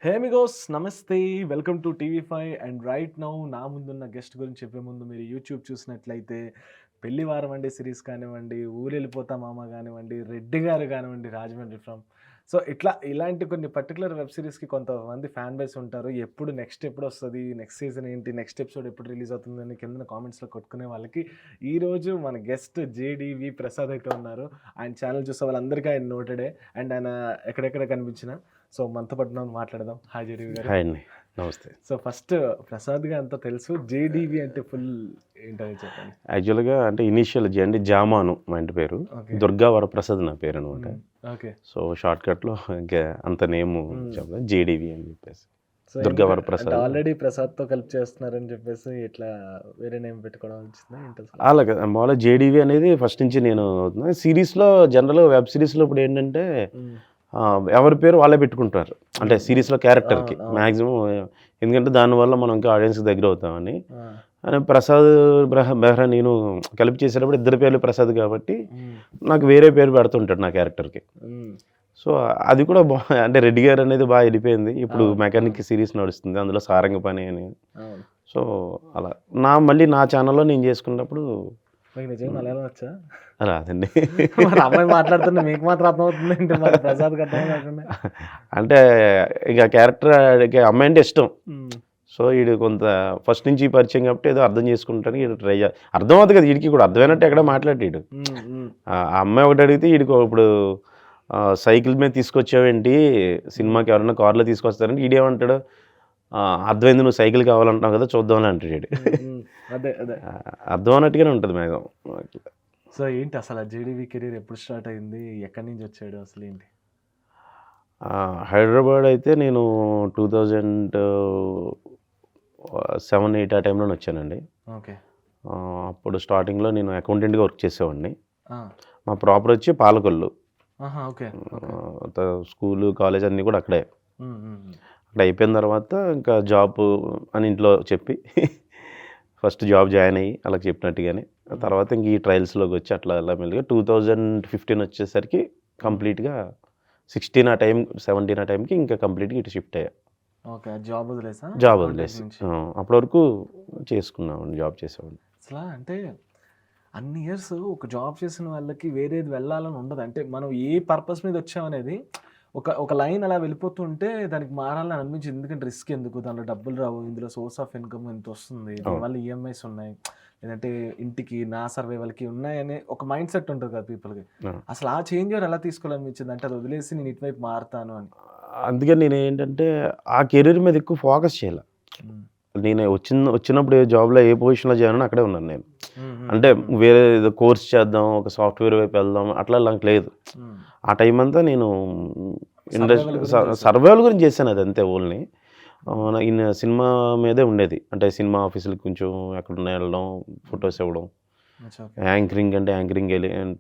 హే Amigos నమస్తే welcome to TV5 and right now నా ముందున్న గెస్ట్ గురించి చెప్పే ముందు మీరు యూట్యూబ్ చూసినట్లయితే పెళ్లి వారం అండి సిరీస్ కానివ్వండి, ఊరెళ్ళిపోతా మామ కానివ్వండి, రెడ్డి గారు కానివ్వండి, రాజమండ్రి ఫ్రమ్ సో ఇలాంటి కొన్ని పర్టికులర్ వెబ్ సిరీస్కి కొంతమంది ఫ్యాన్ బేస్ ఉంటారు. ఎప్పుడు వస్తుంది, నెక్స్ట్ సీజన్ ఏంటి, నెక్స్ట్ ఎపిసోడ్ ఎప్పుడు రిలీజ్ అవుతుందని కింద కామెంట్స్లో కొట్టుకునే వాళ్ళకి ఈరోజు మన గెస్ట్ జేడివి ప్రసాద్ అయితే ఉన్నారు. ఆయన ఛానల్ చూసే వాళ్ళందరికీ ఆయన నోటెడే అండ్ ఆయన ఎక్కడెక్కడ కనిపించిన సో మనతో పాటు మనం మాట్లాడదాం. హాయ్ జేడీవి గారు. హాయ్ అండి, నమస్తే. సో ఫస్ట్ ప్రసాద్గా అంతా తెలుసు, జేడీవి అంటే ఫుల్ ఏంటని చెప్పండి. యాక్చువల్గా అంటే ఇనీషియల్ జే అంటే జామాను మా ఇంటి పేరు, దుర్గా వరప్రసాద్ నా పేరు అనమాట. ఓకే. సో షార్ట్ కట్లో ఇంకా అంత నేమ్ చెప్పలేదు, జేడీవి అని చెప్పేసి. సో దుర్గా వరప్రసాద్ ఆల్రెడీ ప్రసాద్తో కలిపి చేస్తున్నారని చెప్పేసి ఇట్లా వేరే నేమ్ పెట్టుకోవడం వచ్చిందా ఏంటి? అలాగే మామూలుగా జేడీవి అనేది ఫస్ట్ నుంచి నేను సిరీస్లో జనరల్గా వెబ్ సిరీస్లో ఇప్పుడు ఏంటంటే ఎవరి పేరు వాళ్ళే పెట్టుకుంటారు, అంటే సిరీస్లో క్యారెక్టర్కి మ్యాక్సిమం. ఎందుకంటే దానివల్ల మనం ఇంకా ఆడియన్స్కి దగ్గర అవుతామని. ప్రసాద్ బెహ్రా నేను కలిపి చేసేటప్పుడు ఇద్దరు పేర్లు ప్రసాద్ కాబట్టి నాకు వేరే పేరు పెడుతుంటాడు నా క్యారెక్టర్కి. సో అది కూడా అంటే రెడ్డి గారు అనేది బాగా వెళ్ళిపోయింది. ఇప్పుడు మెకానిక్ సిరీస్ నడుస్తుంది, అందులో సారంగ పని అని. సో అలా మళ్ళీ నా ఛానల్లో నేను చేసుకున్నప్పుడు నిజంగా మలయాళం వచ్చా? రాదండి. అమ్మాయి మాట్లాడుతున్నా మీకు మాత్రం అర్థమవుతుంది అంటే మరి ప్రసాద్కి అర్థం కాకుండా అంటే ఇక క్యారెక్టర్ అమ్మాయి అంటే ఇష్టం. సో వీడు కొంత ఫస్ట్ నుంచి పరిచయం కాబట్టి ఏదో అర్థం చేసుకుంటాను. వీడు ట్రై అర్థం అవుతుంది కదా, వీడికి కూడా అర్థమైనట్టు ఎక్కడ మాట్లాడాడు. ఆ అమ్మాయి ఒకటి అడిగితే వీడికి ఇప్పుడు సైకిల్ మీద తీసుకొచ్చావేంటి, సినిమాకి ఎవరైనా కార్లో తీసుకొస్తారంటే వీడేమంటాడు, అర్థమైంది నువ్వు సైకిల్ కావాలంటున్నావు కదా చూద్దామని అంటాడు. అదే అర్థం అన్నట్టుగానే ఉంటుంది మ్యాక్సిమం. సో ఏంటి అసలు జేడీవి కెరీర్ ఎప్పుడు స్టార్ట్ అయింది, ఎక్కడి నుంచి వచ్చాడు అసలు ఏంటి? హైదరాబాద్ అయితే నేను 2007-8 ఆ టైంలోనే వచ్చానండి. ఓకే. అప్పుడు స్టార్టింగ్లో నేను అకౌంటెంట్గా వర్క్ చేసేవాడిని. మా ప్రాపర్ వచ్చి పాలకొల్లు. ఓకే. స్కూలు కాలేజ్ అన్నీ కూడా అక్కడే. అక్కడ అయిపోయిన తర్వాత ఇంకా జాబ్ అని ఇంట్లో చెప్పి ఫస్ట్ జాబ్ జాయిన్ అయ్యి అలా చెప్పినట్టుగానే తర్వాత ఇంక ఈ ట్రయల్స్లోకి వచ్చి అట్లా అలా మెల్లిగా 2015 వచ్చేసరికి కంప్లీట్గా 16 ఆ టైం 17 ఆ టైంకి ఇంకా కంప్లీట్గా ఇటు షిఫ్ట్ అయ్యా. ఓకే. జాబ్ వదిలేసి అప్పటి వరకు చేసుకున్నామండి, జాబ్ చేసేవాడిని. అసలు అంటే అన్ని ఇయర్స్ ఒక జాబ్ చేసిన వాళ్ళకి వేరేది వెళ్ళాలని ఉండదు. అంటే మనం ఏ పర్పస్ మీద వచ్చామనేది ఒక లైన్ అలా వెళ్ళిపోతుంటే దానికి మారాలని అనిపించింది. ఎందుకంటే రిస్క్ ఎందుకు, దాంట్లో డబ్బులు రావు, ఇందులో సోర్స్ ఆఫ్ ఇన్కమ్ ఎంత వస్తుంది, దీనివల్ల ఈఎంఐస్ ఉన్నాయి, లేదంటే ఇంటికి నా సర్వైవల్కి ఉన్నాయనే ఒక మైండ్ సెట్ ఉంటుంది కదా పీపుల్కి. అసలు ఆ చేంజ్ ఎలా తీసుకోవాలనిపించింది అంటే అది వదిలేసి నేను ఇటువైపు మారుతాను అని? అందుకని నేను ఏంటంటే ఆ కెరీర్ మీద ఎక్కువ ఫోకస్ చేయాలి. నేను వచ్చినప్పుడు ఏ జాబ్లో ఏ పొజిషన్లో చేయాలని అక్కడే ఉన్నాను నేను. అంటే వేరే ఏదో కోర్స్ చేద్దాం, ఒక సాఫ్ట్వేర్ వైపు వెళ్దాం అట్లా నాకు లేదు. ఆ టైం అంతా నేను ఇండస్ట్రీ సర్వైవల్ గురించి చేశాను, అది అంతే. ఓన్లీ సినిమా మీదే ఉండేది. అంటే సినిమా ఆఫీసులకు కొంచెం ఎక్కడున్నా వెళ్ళడం, ఫొటోస్ ఇవ్వడం, యాంకరింగ్ అంటే యాంకరింగ్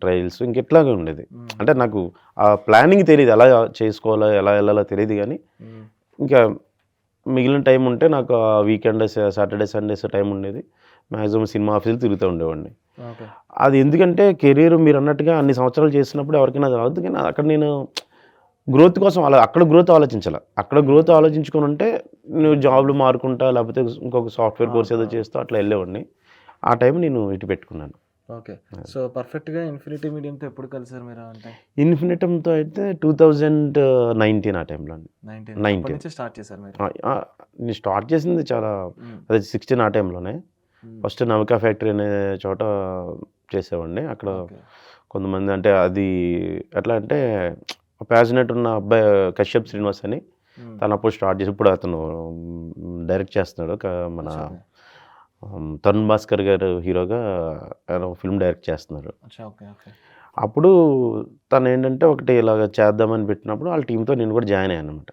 ట్రయల్స్ ఇంకెట్లాగే ఉండేది. అంటే నాకు ఆ ప్లానింగ్ తెలియదు, ఎలా చేసుకోవాలో ఎలా వెళ్ళాలో తెలియదు. కానీ ఇంకా మిగిలిన టైం ఉంటే నాకు ఆ వీకెండ్ సాటర్డే సండేస్ టైం ఉండేది. మ్యాక్సిమం సినిమా ఆఫీసులు తిరుగుతూ ఉండేవాడిని. అది ఎందుకంటే కెరీర్ మీరు అన్నట్టుగా అన్ని సంవత్సరాలు చేసినప్పుడు ఎవరికైనా అది అవుతుంది. కానీ అక్కడ నేను గ్రోత్ కోసం అక్కడ గ్రోత్ ఆలోచించాలి. అక్కడ గ్రోత్ ఆలోచించుకొని ఉంటే నువ్వు జాబ్లు మారుకుంటా, లేకపోతే ఇంకొక సాఫ్ట్వేర్ కోర్స్ ఏదో చేస్తూ అట్లా వెళ్ళేవాడిని. ఆ టైం నేను ఇటు పెట్టుకున్నాను. ఓకే. సో పర్ఫెక్ట్గా ఇన్ఫినిటీ మీడియంతో ఎప్పుడు కలిసారు మీరు? అంటే ఇన్ఫినిటంతో అయితే 2019 ఆ టైంలో అండి. 19 స్టార్ట్ చేశారు మీరు? నేను స్టార్ట్ చేసింది చాలా అదే 16 ఆ టైంలోనే. ఫస్ట్ నవికా ఫ్యాక్టరీ అనే చోట చేసేవాడిని. అక్కడ కొంతమంది అంటే అది ఎట్లా అంటే ప్యాషనెట్ ఉన్న అబ్బాయి కశ్యప్ శ్రీనివాస్ అని, తను అప్పుడు స్టార్ట్ చేసి ఇప్పుడు అతను డైరెక్ట్ చేస్తున్నాడు. మన తరుణ్ భాస్కర్ గారు హీరోగా ఫిల్మ్ డైరెక్ట్ చేస్తున్నారు. అప్పుడు తను ఏంటంటే ఒకటి ఇలాగ చేద్దామని పెట్టినప్పుడు వాళ్ళ టీంతో నేను కూడా జాయిన్ అయ్యాను అనమాట.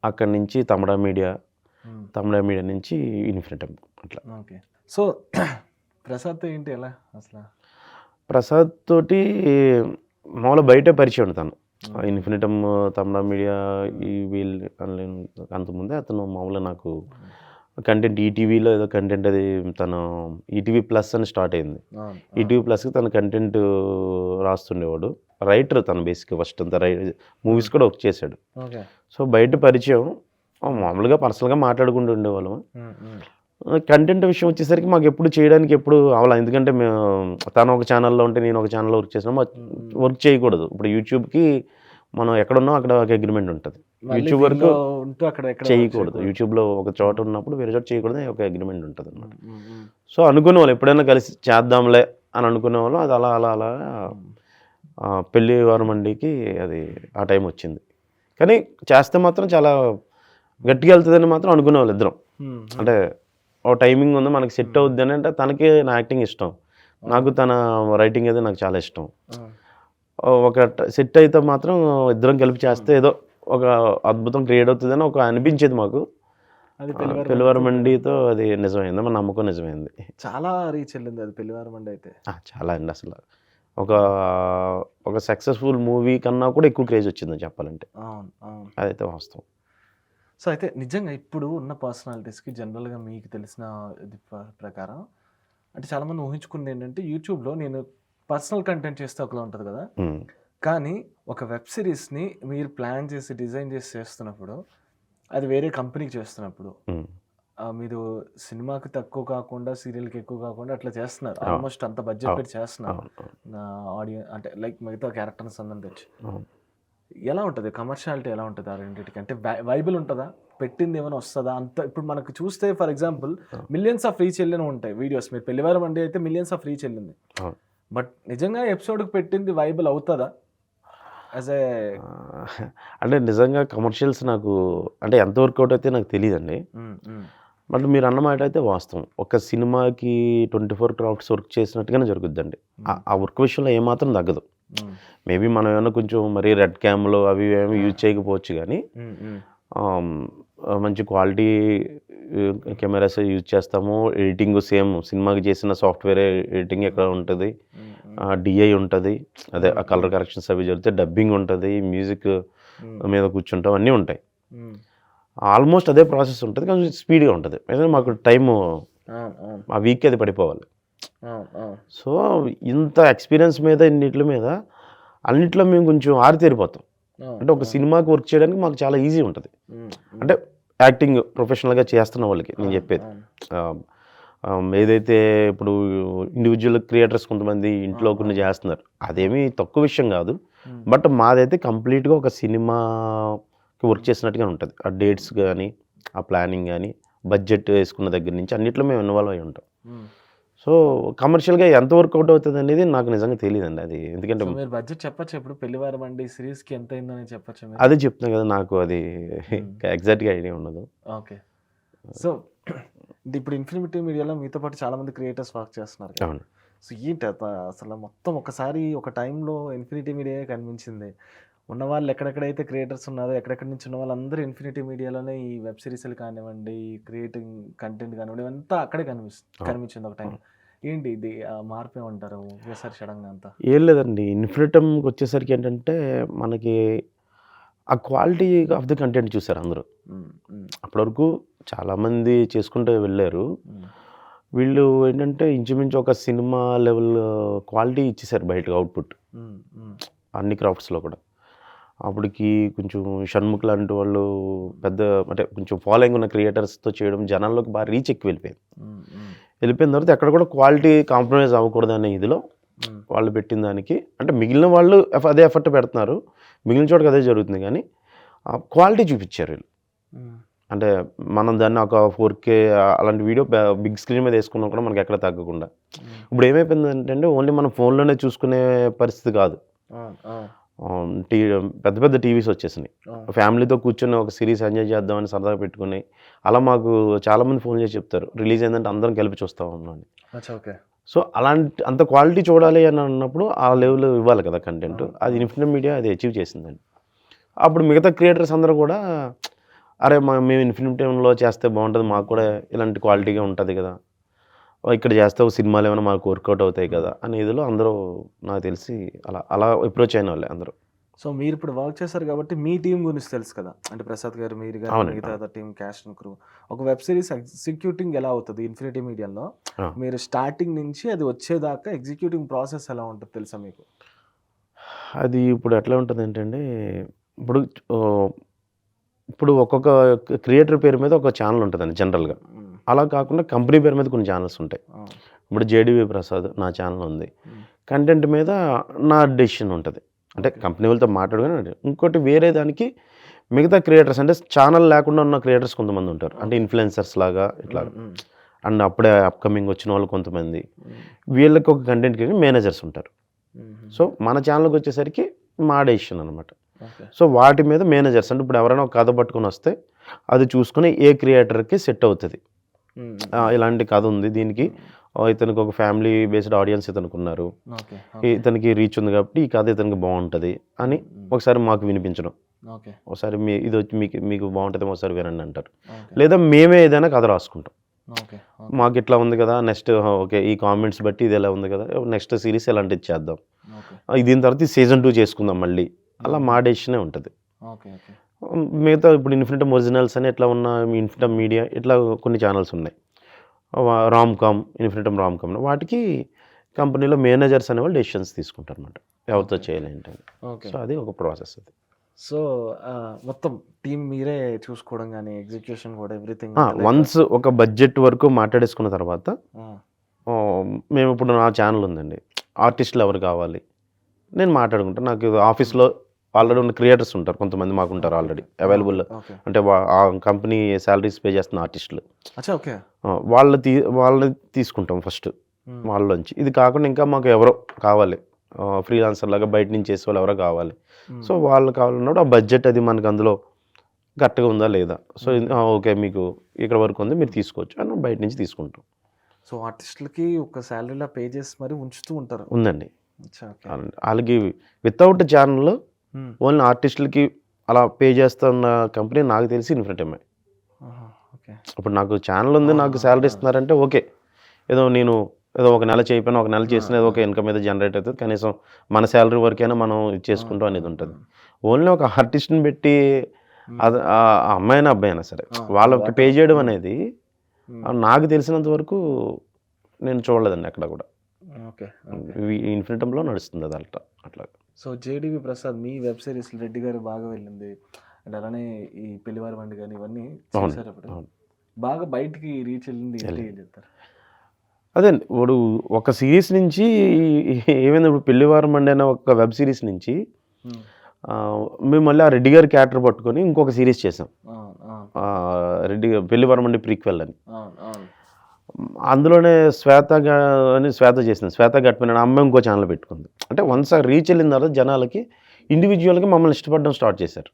అక్కడి నుంచి తమిళ మీడియా నుంచి ఇన్ఫినిటమ్ అట్లా. సో ప్రసాద్ ఏంటి ఎలా అసలు? ప్రసాద్ తోటి మామూలుగా బయటే పరిచయం తను. ఇన్ఫినిటమ్ తమిళ మీడియా వీళ్ళు అంతకుముందే అతను మామూలుగా నాకు కంటెంట్ ఈటీవీలో ఏదో కంటెంట్ అది తను ఈటీవీ ప్లస్ అని స్టార్ట్ అయింది. ఈటీవీ ప్లస్కి తన కంటెంట్ రాస్తుండేవాడు. రైటర్ తను బేసిక్గా ఫస్ట్ అంతా మూవీస్ కూడా వర్క్ చేశాడు. ఓకే. సో బయట పరిచయం మామూలుగా పర్సనల్గా మాట్లాడుకుంటూ ఉండేవాళ్ళం. కంటెంట్ విషయం వచ్చేసరికి మాకు ఎప్పుడు చేయడానికి ఎప్పుడు అవ్వాలి, ఎందుకంటే మేము తను ఒక ఛానల్లో ఉంటే నేను ఒక ఛానల్లో వర్క్ చేసినా వర్క్ చేయకూడదు. ఇప్పుడు యూట్యూబ్కి మనం ఎక్కడున్నాం అక్కడ ఒక అగ్రిమెంట్ ఉంటుంది, యూట్యూబ్ వరకు చేయకూడదు. యూట్యూబ్లో ఒక చోట ఉన్నప్పుడు వేరే చోట చేయకూడదు, ఒక అగ్రిమెంట్ ఉంటుంది అనమాట. సో అనుకునే వాళ్ళు ఎప్పుడైనా కలిసి చేద్దాంలే అని అనుకునే వాళ్ళు, అది అలా అలా అలా పెళ్లి వారం మండికి అది ఆ టైం వచ్చింది. కానీ చేస్తే మాత్రం చాలా గట్టిగా వెళ్తుందని మాత్రం అనుకునేవాళ్ళు ఇద్దరం. అంటే ఓ టైమింగ్ ఉంది, మనకి సెట్ అవుద్ది అని. అంటే తనకి నా యాక్టింగ్ ఇష్టం, నాకు తన రైటింగ్ అయితే నాకు చాలా ఇష్టం. ఒక సెట్ అయితే మాత్రం ఇద్దరం కలిపి చేస్తే ఏదో ఒక అద్భుతం క్రియేట్ అవుతుందని ఒక అనిపించేది మాకు. పెళ్లివారం మండితో అది నిజమైంది, మన నమ్మకం నిజమైంది. చాలా రీచ్ వెళ్ళింది అది పెళ్లివారం మండి అయితే. చాలా అండి, అసలు ఒక సక్సెస్ఫుల్ మూవీ కన్నా కూడా ఎక్కువ క్రేజ్ వచ్చిందని చెప్పాలంటే. అదైతే వాస్తవం. సో అయితే నిజంగా ఇప్పుడు ఉన్న పర్సనాలిటీస్కి జనరల్గా మీకు తెలిసిన ఇది ప్రకారం అంటే చాలామంది ఊహించుకుంది ఏంటంటే యూట్యూబ్లో నేను పర్సనల్ కంటెంట్ చేస్తే ఒకలా ఉంటుంది కదా, కానీ ఒక వెబ్ సిరీస్ని మీరు ప్లాన్ చేసి డిజైన్ చేసి చేస్తున్నప్పుడు, అది వేరే కంపెనీకి చేస్తున్నప్పుడు మీరు సినిమాకి తక్కువ కాకుండా సీరియల్కి ఎక్కువ కాకుండా అట్లా చేస్తున్నారు, ఆల్మోస్ట్ అంత బడ్జెట్ పెట్టి చేస్తున్నారు ఆడియన్స్ అంటే లైక్ మిగతా క్యారెక్టర్స్ అందరం తెచ్చి. ఎలా ఉంటుంది కమర్షియాలిటీ, ఎలా ఉంటుంది ఆ రెండింటికి? అంటే వైబుల్ ఉంటుందా, పెట్టింది ఏమైనా వస్తుందా అంత? ఇప్పుడు మనకు చూస్తే for example millions of reach వెళ్ళిన ఉంటాయి వీడియోస్, మీరు పెళ్లివారం మండి అయితే మిలియన్స్ ఆఫ్ రీచ్ వెళ్ళింది, బట్ నిజంగా ఎపిసోడ్కి పెట్టింది వైబుల్ అవుతుందా యాజ్ ఏ? అంటే నిజంగా కమర్షియల్స్ నాకు అంటే ఎంత వర్కౌట్ అయితే నాకు తెలియదండి. బట్ మీరు అన్నమాట అయితే వాస్తవం. ఒక సినిమాకి 24 క్రాఫ్ట్స్ వర్క్ చేసినట్టుగానే జరుగుద్దండి. ఆ వర్క్ విషయంలో ఏమాత్రం తగ్గదు. మేబీ మనం ఏమన్నా కొంచెం మరీ రెడ్ క్యామ్లో అవి ఏమి యూజ్ చేయకపోవచ్చు, కానీ మంచి క్వాలిటీ కెమెరాస్ యూజ్ చేస్తాము. ఎడిటింగ్ సేమ్ సినిమాకి చేసిన సాఫ్ట్వేర్ ఎడిటింగ్ ఎక్కడ ఉంటుంది, డిఐ ఉంటుంది, అదే ఆ కలర్ కరెక్షన్స్ అవి జరిగితే, డబ్బింగ్ ఉంటుంది, మ్యూజిక్ మీద కూర్చుంటాం, అన్నీ ఉంటాయి. ఆల్మోస్ట్ అదే ప్రాసెస్ ఉంటుంది, కొంచెం స్పీడ్గా ఉంటుంది. ఎందుకంటే మాకు టైము ఆ వీక్కి అది పడిపోవాలి. సో ఇంత ఎక్స్పీరియన్స్ మీద ఇన్నిట్ల మీద అన్నిట్లో మేము కొంచెం ఆరితేరిపోతాం. అంటే ఒక సినిమాకి వర్క్ చేయడానికి మాకు చాలా ఈజీ ఉంటుంది. అంటే యాక్టింగ్ ప్రొఫెషనల్గా చేస్తున్న వాళ్ళకి నేను చెప్పేది, ఏదైతే ఇప్పుడు ఇండివిజువల్ క్రియేటర్స్ కొంతమంది ఇంట్లో కొన్ని చేస్తున్నారు, అదేమీ తక్కువ విషయం కాదు. బట్ మాదైతే కంప్లీట్గా ఒక సినిమాకి వర్క్ చేసినట్టుగా ఉంటుంది. ఆ డేట్స్ కానీ, ఆ ప్లానింగ్ కానీ, బడ్జెట్ వేసుకున్న దగ్గర నుంచి అన్నిట్లో మేము ఇన్వాల్వ్ అయి ఉంటాం. సో కమర్షియల్గా ఎంత వర్కౌట్ అవుతుంది అనేది నాకు నిజంగా తెలియదండి అది. ఎందుకంటే మీరు బడ్జెట్ చెప్పచ్చు, ఇప్పుడు పెళ్లివారం మండి సిరీస్కి ఎంత అయిందని చెప్పచ్చు? అదే చెప్తున్నా కదా, నాకు అది ఎగ్జాక్ట్గా ఐడియా ఉండదు. ఓకే. సో ఇప్పుడు ఇన్ఫినిటీ మీడియాలో మీతో పాటు చాలా మంది క్రియేటర్స్ వర్క్ చేస్తున్నారు. అవును. సో ఏంటి అసలు మొత్తం ఒకసారి ఒక టైంలో ఇన్ఫినిటీ మీడియా కనిపించింది. ఉన్న వాళ్ళు ఎక్కడెక్కడైతే క్రియేటర్స్ ఉన్నారో, ఎక్కడెక్కడి నుంచి ఉన్న వాళ్ళందరూ ఇన్ఫినిటీ మీడియాలోనే ఈ వెబ్ సిరీస్లు కానివ్వండి, క్రియేటింగ్ కంటెంట్ కానివ్వండి, ఇవంతా అక్కడే కనిపించింది ఒక టైం. ఏంటి ఇది మార్పు ఏమంటారు ఒకేసారి సడన్గా అంతా? ఏం లేదండి, ఇన్ఫినిటమ్కి వచ్చేసరికి ఏంటంటే మనకి ఆ క్వాలిటీ ఆఫ్ ది కంటెంట్ చూసారు అందరూ. అప్పటి వరకు చాలామంది చేసుకుంటూ వెళ్ళారు. వీళ్ళు ఏంటంటే ఇంచుమించు ఒక సినిమా లెవెల్ క్వాలిటీ ఇచ్చేసారు బయటకు అవుట్పుట్ అన్ని క్రాఫ్ట్స్లో కూడా. అప్పటికి కొంచెం షణ్ముఖ్ లాంటి వాళ్ళు పెద్ద అంటే కొంచెం ఫాలోయింగ్ ఉన్న క్రియేటర్స్తో చేయడం జనాల్లోకి బాగా రీచ్ ఎక్కువ వెళ్ళిపోయిన తర్వాత ఎక్కడ కూడా క్వాలిటీ కాంప్రమైజ్ అవ్వకూడదు అనే ఇదిలో వాళ్ళు పెట్టిన దానికి, అంటే మిగిలిన వాళ్ళు అదే ఎఫర్ట్ పెడుతున్నారు, మిగిలిన చోటకి అదే జరుగుతుంది, కానీ క్వాలిటీ చూపించారు వీళ్ళు. అంటే మనం దాన్ని ఒక 4K అలాంటి వీడియో బిగ్ స్క్రీన్ మీద వేసుకున్నా కూడా మనకి ఎక్కడ తగ్గకుండా. ఇప్పుడు ఏమైపోయింది అంటే ఓన్లీ మనం ఫోన్లోనే చూసుకునే పరిస్థితి కాదు, పెద్ద పెద్ద టీవీస్ వచ్చేసినాయి. ఫ్యామిలీతో కూర్చొని ఒక సిరీస్ ఎంజాయ్ చేద్దామని సరదాగా పెట్టుకుని, అలా మాకు చాలామంది ఫోన్ చేసి చెప్తారు రిలీజ్ అయిందంటే అందరం కలిపి చూస్తాం అని. సో అలాంటి అంత క్వాలిటీ చూడాలి అని అన్నప్పుడు ఆ లెవెల్ ఇవ్వాలి కదా కంటెంట్, అది ఇన్ఫినిటీ మీడియా అది అచీవ్ చేసిందండి. అప్పుడు మిగతా క్రియేటర్స్ అందరూ కూడా అరే మేము ఇన్ఫినిటీలో చేస్తే బాగుంటుంది, మాకు కూడా ఇలాంటి క్వాలిటీగా ఉంటుంది కదా, ఇక్కడ చేస్తే ఒక సినిమాలు ఏమైనా మాకు వర్కౌట్ అవుతాయి కదా అనే ఇదిలో అందరూ నాకు తెలిసి అలా అలా అప్రోచ్ అయిన వాళ్ళే అందరూ. సో మీరు ఇప్పుడు వర్క్ చేశారు కాబట్టి మీ టీం గురించి తెలుసు కదా, అంటే ప్రసాద్ గారు, మీరు గారు, మిగతా టీం, క్యాస్ట్ అండ్ క్రూ. ఒక వెబ్ సిరీస్ ఎగ్జిక్యూటింగ్ ఎలా అవుతుంది ఇన్ఫినిటీ మీడియాలో? మీరు స్టార్టింగ్ నుంచి అది వచ్చేదాకా ఎగ్జిక్యూటింగ్ ప్రాసెస్ ఎలా ఉంటుంది తెలుసా మీకు? అది ఇప్పుడు ఎట్లా ఉంటుంది ఏంటంటే ఇప్పుడు ఆహ్, ఇప్పుడు ఒక్కొక్క క్రియేటర్ పేరు మీద ఒక ఛానల్ ఉంటుందండి జనరల్‌గా. అలా కాకుండా కంపెనీ పేరు మీద కొన్ని ఛానల్స్ ఉంటాయి. ఇప్పుడు జేడీవీ ప్రసాద్ నా ఛానల్ ఉంది. కంటెంట్ మీద నా డెసిషన్ ఉంటది. అంటే కంపెనీ వాళ్ళతో మాట్లాడుకొని ఇంకోటి వేరే దానికి మిగతా క్రియేటర్స్ అంటే ఛానల్ లేకుండా ఉన్న క్రియేటర్స్ కొంతమంది ఉంటారు. అంటే ఇన్‌ఫ్లుయెన్సర్స్ లాగా ఇట్లా అండ్ అప్పుడే అప్‌కమింగ్ వచ్చిన వాళ్ళు కొంతమంది. వీళ్ళకి ఒక కంటెంట్‌కి మేనేజర్స్ ఉంటారు. సో మన ఛానల్‌కి వచ్చేసరికి మా డెసిషన్ అనమాట. సో వాటి మీద మేనేజర్స్ అంటే ఇప్పుడు ఎవరైనా ఒక కథ పట్టుకొని వస్తే అది చూసుకొని ఏ క్రియేటర్‌కి సెట్ అవుతది. ఇలాంటి కథ ఉంది దీనికి ఇతనికి ఒక ఫ్యామిలీ బేస్డ్ ఆడియన్స్ ఇతనుకున్నారు. ఇతనికి రీచ్ ఉంది కాబట్టి ఈ కథ ఇతనికి బాగుంటుంది అని ఒకసారి మాకు వినిపించడం. ఒకసారి ఇది వచ్చి మీకు బాగుంటుందేమో ఒకసారి వినండి అంటారు. లేదా మేమే ఏదైనా కథ రాసుకుంటాం. మాకు ఇట్లా ఉంది కదా నెక్స్ట్ ఓకే ఈ కామెంట్స్ బట్టి ఇది ఎలా ఉంది కదా నెక్స్ట్ సిరీస్ ఎలాంటిది చేద్దాం దీని తర్వాత సీజన్ 2 చేసుకుందాం మళ్ళీ అలా మా డెసిషనే ఉంటుంది. మిగతా ఇప్పుడు ఇన్ఫినిటమ్ ఒరిజినల్స్ అని ఇట్లా ఉన్న ఇన్ఫినిటమ్ మీడియా ఇట్లా కొన్ని ఛానల్స్ ఉన్నాయి. రామ్కామ్ ఇన్ఫినిటమ్ రామ్కామ్ వాటికి కంపెనీలో మేనేజర్స్ అనేవాళ్ళు డెసిషన్స్ తీసుకుంటారు అనమాట ఎవరితో చేయాలి ఏంటని. సో అది ఒక ప్రాసెస్ అది. సో మొత్తం టీం మీరే చూసుకోవడం కానీ ఎగ్జిక్యూషన్ కూడా ఎవ్రీథింగ్ వన్స్ ఒక బడ్జెట్ వరకు మాట్లాడేసుకున్న తర్వాత మేము ఇప్పుడు నా ఛానల్ ఉందండి ఆర్టిస్టులు ఎవరు కావాలి నేను మాట్లాడుకుంటాను. నాకు ఆఫీస్లో ఆల్రెడీ ఉన్న క్రియేటర్స్ ఉంటారు కొంతమంది మాకు ఉంటారు ఆల్రెడీ అవైలబుల్ అంటే ఆ కంపెనీ శాలరీస్ పే చేస్తున్న ఆర్టిస్టులు వాళ్ళని తీసుకుంటాం ఫస్ట్ వాళ్ళలోంచి. ఇది కాకుండా ఇంకా మాకు ఎవరో కావాలి ఫ్రీలాన్సర్ లాగా బయట నుంచి చేసే వాళ్ళు ఎవరో కావాలి. సో వాళ్ళు కావాలన్నప్పుడు ఆ బడ్జెట్ అది మనకు అందులో కరెక్ట్గా ఉందా లేదా సో ఓకే మీకు ఇక్కడ వరకు ఉంది మీరు తీసుకోవచ్చు అని బయట నుంచి తీసుకుంటాం. సో ఆర్టిస్టులకి ఒక శాలరీలా పే చేసి మరి ఉంచుతూ ఉంటారు. ఉందండి వాళ్ళకి వితౌట్ ఛానల్ ఓన్లీ ఆర్టిస్టులకి అలా పే చేస్తున్న కంపెనీ నాకు తెలిసి ఇన్ఫినిటమే. ఇప్పుడు నాకు ఛానల్ ఉంది నాకు శాలరీ ఇస్తున్నారంటే ఓకే నేను ఏదో ఒక నెల చేయకపోయినా ఒక నెల చేసిన ఏదో ఒక ఇన్కమ్ మీద జనరేట్ అవుతుంది కనీసం మన శాలరీ వరకైనా మనం చేసుకుంటాం అనేది ఉంటుంది. ఓన్లీ ఒక ఆర్టిస్ట్ని పెట్టి అది ఆ అమ్మాయినా అబ్బాయినా సరే వాళ్ళకి పే చేయడం అనేది నాకు తెలిసినంత వరకు నేను చూడలేదండి ఎక్కడ కూడా. ఇన్ఫినిటంలో నడుస్తుంది అది అట్లా. సో జేడీవీ ప్రసాద్ మీ వెబ్ సిరీస్ రెడ్డి గారు బాగా వెళ్ళింది అండ్ అలానే ఈ పెళ్లివారి వండి కానీ ఇవన్నీ చేశారు అప్పుడు బాగా బయటికి రీచ్ వెళ్ళింది చెప్తారు. అదే ఇప్పుడు ఒక సిరీస్ నుంచి ఏమైంది ఇప్పుడు పెళ్లివారం అండి అనే ఒక వెబ్ సిరీస్ నుంచి మేము మళ్ళీ ఆ రెడ్డి గారి క్యారెక్టర్ పట్టుకొని ఇంకొక సిరీస్ చేసాం పెళ్లివారం అండి ప్రీక్వెల్ అని. అందులోనే శ్వేత చేసింది శ్వేత గట్టిపోయిన అమ్మాయి ఇంకో ఛానల్ పెట్టుకుంది. అంటే వన్స్ రీచ్ వెళ్ళిన తర్వాత జనాలకి ఇండివిజువల్గా మమ్మల్ని ఇష్టపడడం స్టార్ట్ చేశారు.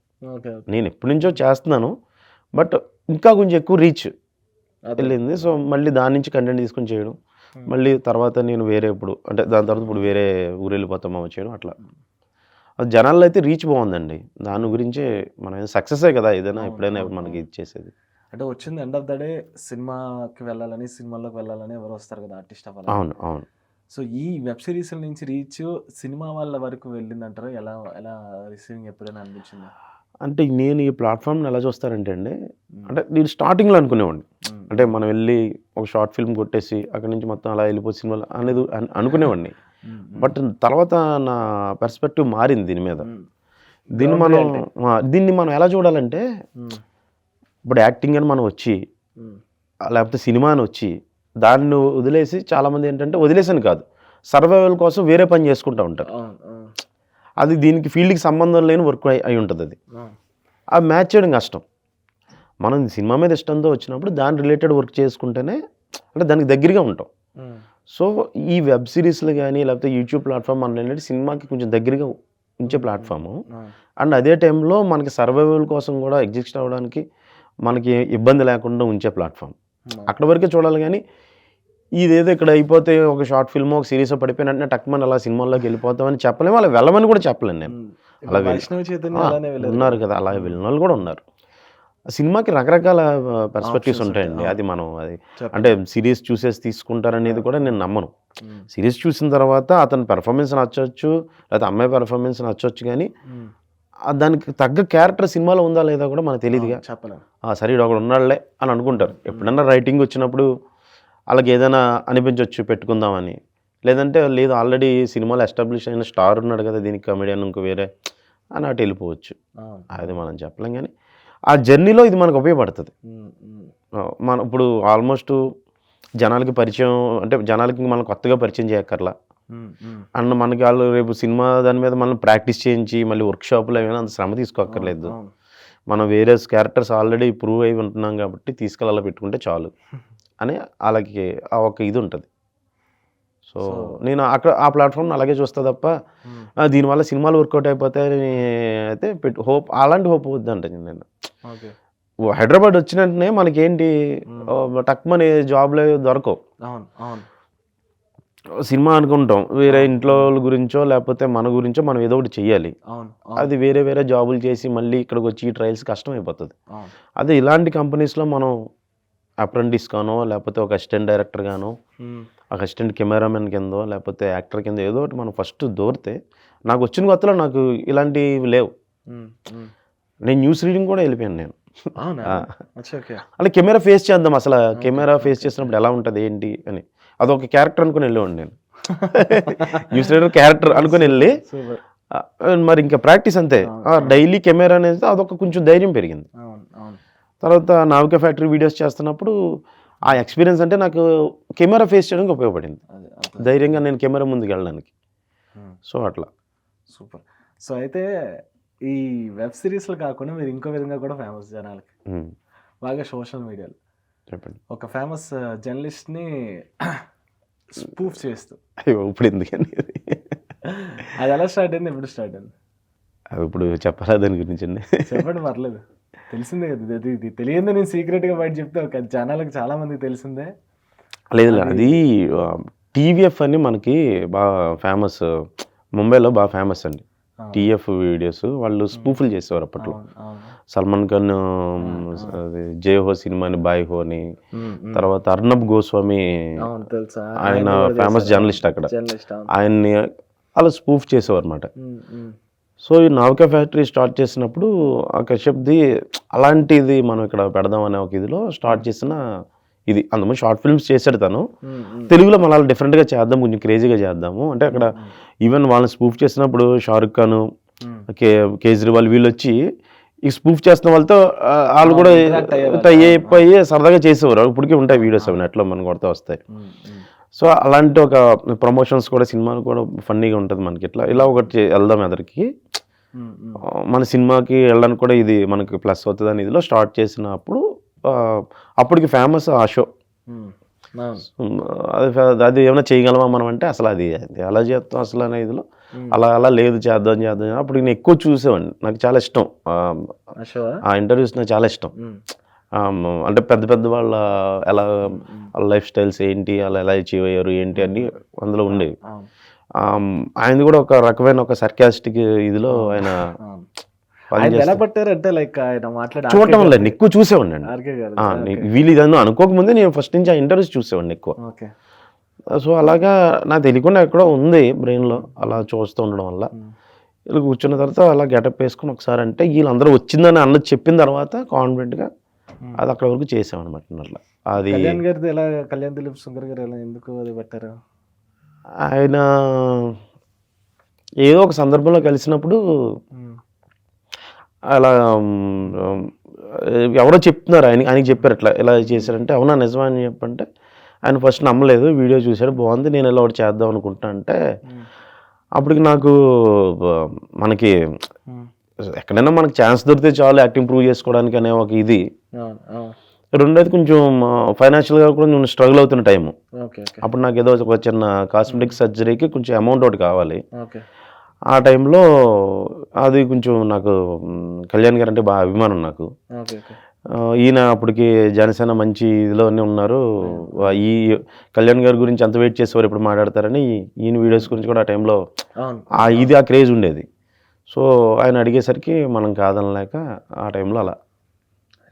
నేను ఎప్పటి నుంచో చేస్తున్నాను బట్ ఇంకా కొంచెం ఎక్కువ రీచ్ వెళ్ళింది. సో మళ్ళీ దాని నుంచి కంటెంట్ తీసుకొని చేయడం మళ్ళీ తర్వాత నేను వేరే ఇప్పుడు అంటే దాని తర్వాత ఇప్పుడు వేరే ఊరు వెళ్ళిపోతాం చేయడం అట్లా జనాల్లో అయితే రీచ్ బాగుందండి. దాని గురించే మనం సక్సెసే కదా ఏదైనా ఎప్పుడైనా మనకి ఇచ్చేసేది. అంటే వచ్చింది ఎండ్ ఆఫ్ ద డే సినిమాకి వెళ్ళాలని సినిమాల్లోకి వెళ్ళాలని ఎవరు వస్తారు కదా ఆర్టిస్ట్ అవ్వాలి. అవును అవును. సో ఈ వెబ్ సిరీస్ నుంచి రీచ్ సినిమా వాళ్ళ వరకు వెళ్ళిందంటారు. ఎలా ఎలా రిసీవింగ్ ఎప్పుడైనా అనిపించింది? అంటే నేను ఈ ప్లాట్ఫామ్ని ఎలా చూస్తానంటే అండి అంటే నేను స్టార్టింగ్లో అనుకునేవాడిని అంటే మనం వెళ్ళి ఒక షార్ట్ ఫిల్మ్ కొట్టేసి అక్కడి నుంచి మొత్తం అలా వెళ్ళిపోయి సినిమాలు అనేది అనుకునేవాడిని. బట్ తర్వాత నా పర్స్పెక్టివ్ మారింది దీని మీద. దీన్ని మనం ఎలా చూడాలంటే ఇప్పుడు యాక్టింగ్ అని మనం వచ్చి లేకపోతే సినిమా అని వచ్చి దాన్ని వదిలేసి చాలామంది ఏంటంటే వదిలేసని కాదు సర్వైవల్ కోసం వేరే పని చేసుకుంటూ ఉంటారు. అది దీనికి ఫీల్డ్కి సంబంధం లేని వర్క్ అయి ఉంటుంది. అది మ్యాచ్ చేయడం కష్టం. మనం సినిమా మీద ఇష్టంతో వచ్చినప్పుడు దాని రిలేటెడ్ వర్క్ చేసుకుంటేనే అంటే దానికి దగ్గరగా ఉంటాం. సో ఈ వెబ్ సిరీస్లు కానీ లేకపోతే యూట్యూబ్ ప్లాట్ఫామ్ అనేది సినిమాకి కొంచెం దగ్గరగా ఉంచే ప్లాట్ఫాము. అండ్ అదే టైంలో మనకి సర్వైవల్ కోసం కూడా ఎగ్జిస్ట్ అవ్వడానికి మనకి ఇబ్బంది లేకుండా ఉంచే ప్లాట్ఫామ్. అక్కడ వరకే చూడాలి కానీ ఇదేదో ఇక్కడ అయిపోతే ఒక షార్ట్ ఫిల్మ్ ఒక సిరీస్ పడిపోయినట్టు టక్మని అలా సినిమాల్లోకి వెళ్ళిపోతామని చెప్పలేము. అలా వెళ్ళమని కూడా చెప్పలేను నేను. అలా ఉన్నారు కదా అలా వెళ్ళిన వాళ్ళు కూడా ఉన్నారు. సినిమాకి రకరకాల పర్స్పెక్టివ్స్ ఉంటాయండి. అది మనం అది అంటే సిరీస్ చూసేసి తీసుకుంటారనేది కూడా నేను నమ్మను. సిరీస్ చూసిన తర్వాత అతని పెర్ఫార్మెన్స్ నచ్చవచ్చు లేకపోతే అమ్మాయి పెర్ఫార్మెన్స్ నచ్చవచ్చు కానీ దానికి తగ్గ క్యారెక్టర్ సినిమాలో ఉందా లేదా కూడా మనకు తెలియదుగా చెప్పలేం. సరే ఒకడు ఉన్నాడులే అని అనుకుంటారు. ఎప్పుడన్నా రైటింగ్ వచ్చినప్పుడు వాళ్ళకి ఏదైనా అనిపించవచ్చు పెట్టుకుందామని. లేదంటే లేదు ఆల్రెడీ సినిమాలో ఎస్టాబ్లిష్ అయిన స్టార్ ఉన్నాడు కదా దీనికి కమెడియన్ ఇంకో వేరే అని అటు వెళ్ళిపోవచ్చు. అది మనం చెప్పలేం కానీ ఆ జర్నీలో ఇది మనకు ఉపయోగపడుతుంది. మనం ఇప్పుడు ఆల్మోస్ట్ జనాలకి పరిచయం అంటే జనాలకి మనం కొత్తగా పరిచయం చేయక్కర్లా అండ్ మనకి వాళ్ళు రేపు సినిమా దాని మీద మనం ప్రాక్టీస్ చేయించి మళ్ళీ వర్క్షాప్లు ఏమైనా అంత శ్రమ తీసుకోక్కర్లేదు. మనం వేరే క్యారెక్టర్స్ ఆల్రెడీ ప్రూవ్ అయి ఉంటున్నాం కాబట్టి తీసుకెళ్ళాల పెట్టుకుంటే చాలు అని వాళ్ళకి ఆ ఒక ఇది ఉంటుంది. సో నేను అక్కడ ఆ ప్లాట్ఫామ్ అలాగే చూస్తా తప్ప దీనివల్ల సినిమాలు వర్కౌట్ అయిపోతాయి అయితే హోప్ అలాంటి హోప్ వద్దంటే నేను హైదరాబాద్ వచ్చిన వెంటనే మనకేంటి టక్మని జాబ్లో దొరకవు. సినిమా అనుకుంటాం వేరే ఇంట్లో వాళ్ళ గురించో లేకపోతే మన గురించో మనం ఏదో ఒకటి చెయ్యాలి. అది వేరే వేరే జాబులు చేసి మళ్ళీ ఇక్కడికి వచ్చి ట్రయల్స్ కష్టం అయిపోతుంది. అదే ఇలాంటి కంపెనీస్లో మనం అప్రెంటిస్ గానో లేకపోతే ఒక అసిస్టెంట్ డైరెక్టర్ గానో ఒక అసిస్టెంట్ కెమెరామెన్ కిందో లేకపోతే యాక్టర్ కింద ఏదో ఒకటి మనం ఫస్ట్ దూరితే నాకు వచ్చిన కొత్తలో నాకు ఇలాంటివి లేవు. నేను న్యూస్ రీడింగ్ కూడా వెళ్ళిపోయాను నేను. అంటే కెమెరా ఫేస్ చేద్దాం అసలు కెమెరా ఫేస్ చేసినప్పుడు ఎలా ఉంటుంది ఏంటి అని అదొక క్యారెక్టర్ అనుకుని వెళ్ళేవాడిని నేను. న్యూస్ రీడర్ క్యారెక్టర్ అనుకుని వెళ్ళి మరి ఇంకా ప్రాక్టీస్ అంతే డైలీ కెమెరా అనేది అదొక కొంచెం ధైర్యం పెరిగింది. తర్వాత నావికా ఫ్యాక్టరీ వీడియోస్ చేస్తున్నప్పుడు ఆ ఎక్స్పీరియన్స్ అంటే నాకు కెమెరా ఫేస్ చేయడానికి ఉపయోగపడింది ధైర్యంగా నేను కెమెరా ముందుకు వెళ్ళడానికి. సో అట్లా సూపర్. సో అయితే ఈ వెబ్ సిరీస్లు కాకుండా మీరు ఇంకో విధంగా కూడా ఫేమస్ జనాలకి బాగా సోషల్ మీడియాలో చెప్పండి. ఒక ఫేమస్ జర్నలిస్ట్ని స్పూఫ్ చేస్తూ ఇప్పుడు ఎందుకని అది ఎలా స్టార్ట్ అయింది ఎప్పుడు స్టార్ట్ అయింది అది ఇప్పుడు చెప్పాలా దాని గురించి అండి? చెప్పండి పర్లేదు తెలిసిందే కదా ఇది తెలియదు నేను సీక్రెట్గా బయట చెప్తే ఒక జనాలకు చాలా మందికి తెలిసిందే. లేదు అది టీవీఎఫ్ అని మనకి బాగా ఫేమస్ ముంబైలో బాగా ఫేమస్ అండి. టీఎఫ్ వీడియోస్ వాళ్ళు స్పూఫులు చేసేవారు అప్పట్లో. సల్మాన్ ఖాన్ జై హో సినిమాని బాయ్ హో అని తర్వాత అర్నబ్ గోస్వామి ఆయన ఫేమస్ జర్నలిస్ట్ అక్కడ ఆయన్ని అలా స్పూఫ్ చేసేవారు అనమాట. సో ఈ నావికా ఫ్యాక్టరీ స్టార్ట్ చేసినప్పుడు ఆ కశ్యప్ది అలాంటిది మనం ఇక్కడ పెడదాం అనే ఒక ఇదిలో స్టార్ట్ చేసిన ఇది అందులో షార్ట్ ఫిల్మ్స్ చేశాడు తను. తెలుగులో మన డిఫరెంట్గా చేద్దాం కొంచెం క్రేజీగా చేద్దాము అంటే అక్కడ ఈవెన్ వాళ్ళని స్పూఫ్ చేసినప్పుడు షారుఖ్ ఖాన్ కేజ్రీవాల్ వీళ్ళు వచ్చి ఈ స్పూఫ్ చేస్తున్న వాళ్ళతో వాళ్ళు కూడా టై అయిపోయి సరదాగా చేసేవారు. ఇప్పటికీ ఉంటాయి వీడియోస్ అవి నెట్లో మనకు కొడతా వస్తాయి. సో అలాంటి ఒక ప్రమోషన్స్ కూడా సినిమాలు కూడా ఫన్నీగా ఉంటుంది మనకి. ఇట్లా ఇలా ఒకటి వెళ్దాం ఎదరికి మన సినిమాకి వెళ్ళడానికి కూడా ఇది మనకి ప్లస్ అవుతుంది అని ఇదిలో స్టార్ట్ చేసినప్పుడు అప్పటికి ఫేమస్ ఆ షో. అది ఏమైనా చేయగలమా మనం అంటే అసలు అది ఎలా చేస్తాం అసలు అనే ఇదిలో అలా లేదు చేద్దాం అప్పుడు నేను ఎక్కువ చూసేవాడిని. నాకు చాలా ఇష్టం ఆ ఇంటర్వ్యూస్ నాకు చాలా ఇష్టం. అంటే పెద్ద పెద్ద వాళ్ళ ఎలా వాళ్ళ లైఫ్ స్టైల్స్ ఏంటి అలా ఎలా అచీవ్ అయ్యారు ఏంటి అన్ని అందులో ఉండేవి. ఆయనది కూడా ఒక రకమైన ఒక సర్కాస్టిక్ ఇదిలో ఆయన చూడటం వల్ల ఎక్కువ చూసేవాడిని. వీళ్ళు ఇదన్నా అనుకోకముందే నేను ఫస్ట్ నుంచి ఆ ఇంటర్వ్యూస్ చూసేవాడిని ఎక్కువ. సో అలాగా నాకు తెలియకుండా ఎక్కడో ఉంది బ్రెయిన్లో అలా చూస్తూ ఉండడం వల్ల వీళ్ళు కూర్చున్న తర్వాత అలా గెటప్ వేసుకుని ఒకసారి అంటే వీళ్ళందరూ వచ్చిందని అన్నది చెప్పిన తర్వాత కాన్ఫిడెంట్గా అది అక్కడ వరకు చేసామన్నమాట. అట్లా అది కళ్యాణ్ దిలీప్ సుందర్ గారు ఎలా ఎందుకు అది పెట్టారు? ఆయన ఏదో ఒక సందర్భంలో కలిసినప్పుడు అలా ఎవరో చెప్తున్నారు ఆయనకి చెప్పారు అట్లా ఇలా చేశారంటే అవునా నిజమా అని చెప్పంటే ఆయన ఫస్ట్ నమ్మలేదు. వీడియో చూశాడు బాగుంది నేను ఇలా ఒకటి చేద్దాం అనుకుంటా అంటే అప్పటికి నాకు మనకి ఎక్కడైనా మనకు ఛాన్స్ దొరికితే చాలు యాక్టింగ్ ప్రూవ్ చేసుకోవడానికి అనే ఒక ఇది. రెండోది కొంచెం ఫైనాన్షియల్గా కూడా నేను స్ట్రగుల్ అవుతున్న టైము. అప్పుడు నాకు ఏదో ఒక చిన్న కాస్మెటిక్ సర్జరీకి కొంచెం అమౌంట్ ఒకటి కావాలి. ఆ టైంలో అది కొంచెం నాకు కళ్యాణ్ గారు అంటే బాగా అభిమానం నాకు. ఈయన అప్పటికి జనసేన మంచి ఇదిలోనే ఉన్నారు. ఈ కళ్యాణ్ గారి గురించి ఎంత వెయిట్ చేసేవారు ఎప్పుడు మాట్లాడతారని ఈయన వీడియోస్ గురించి కూడా ఆ టైంలో ఆ క్రేజ్ ఉండేది. సో ఆయన అడిగేసరికి మనం కాదనలేక ఆ టైంలో అలా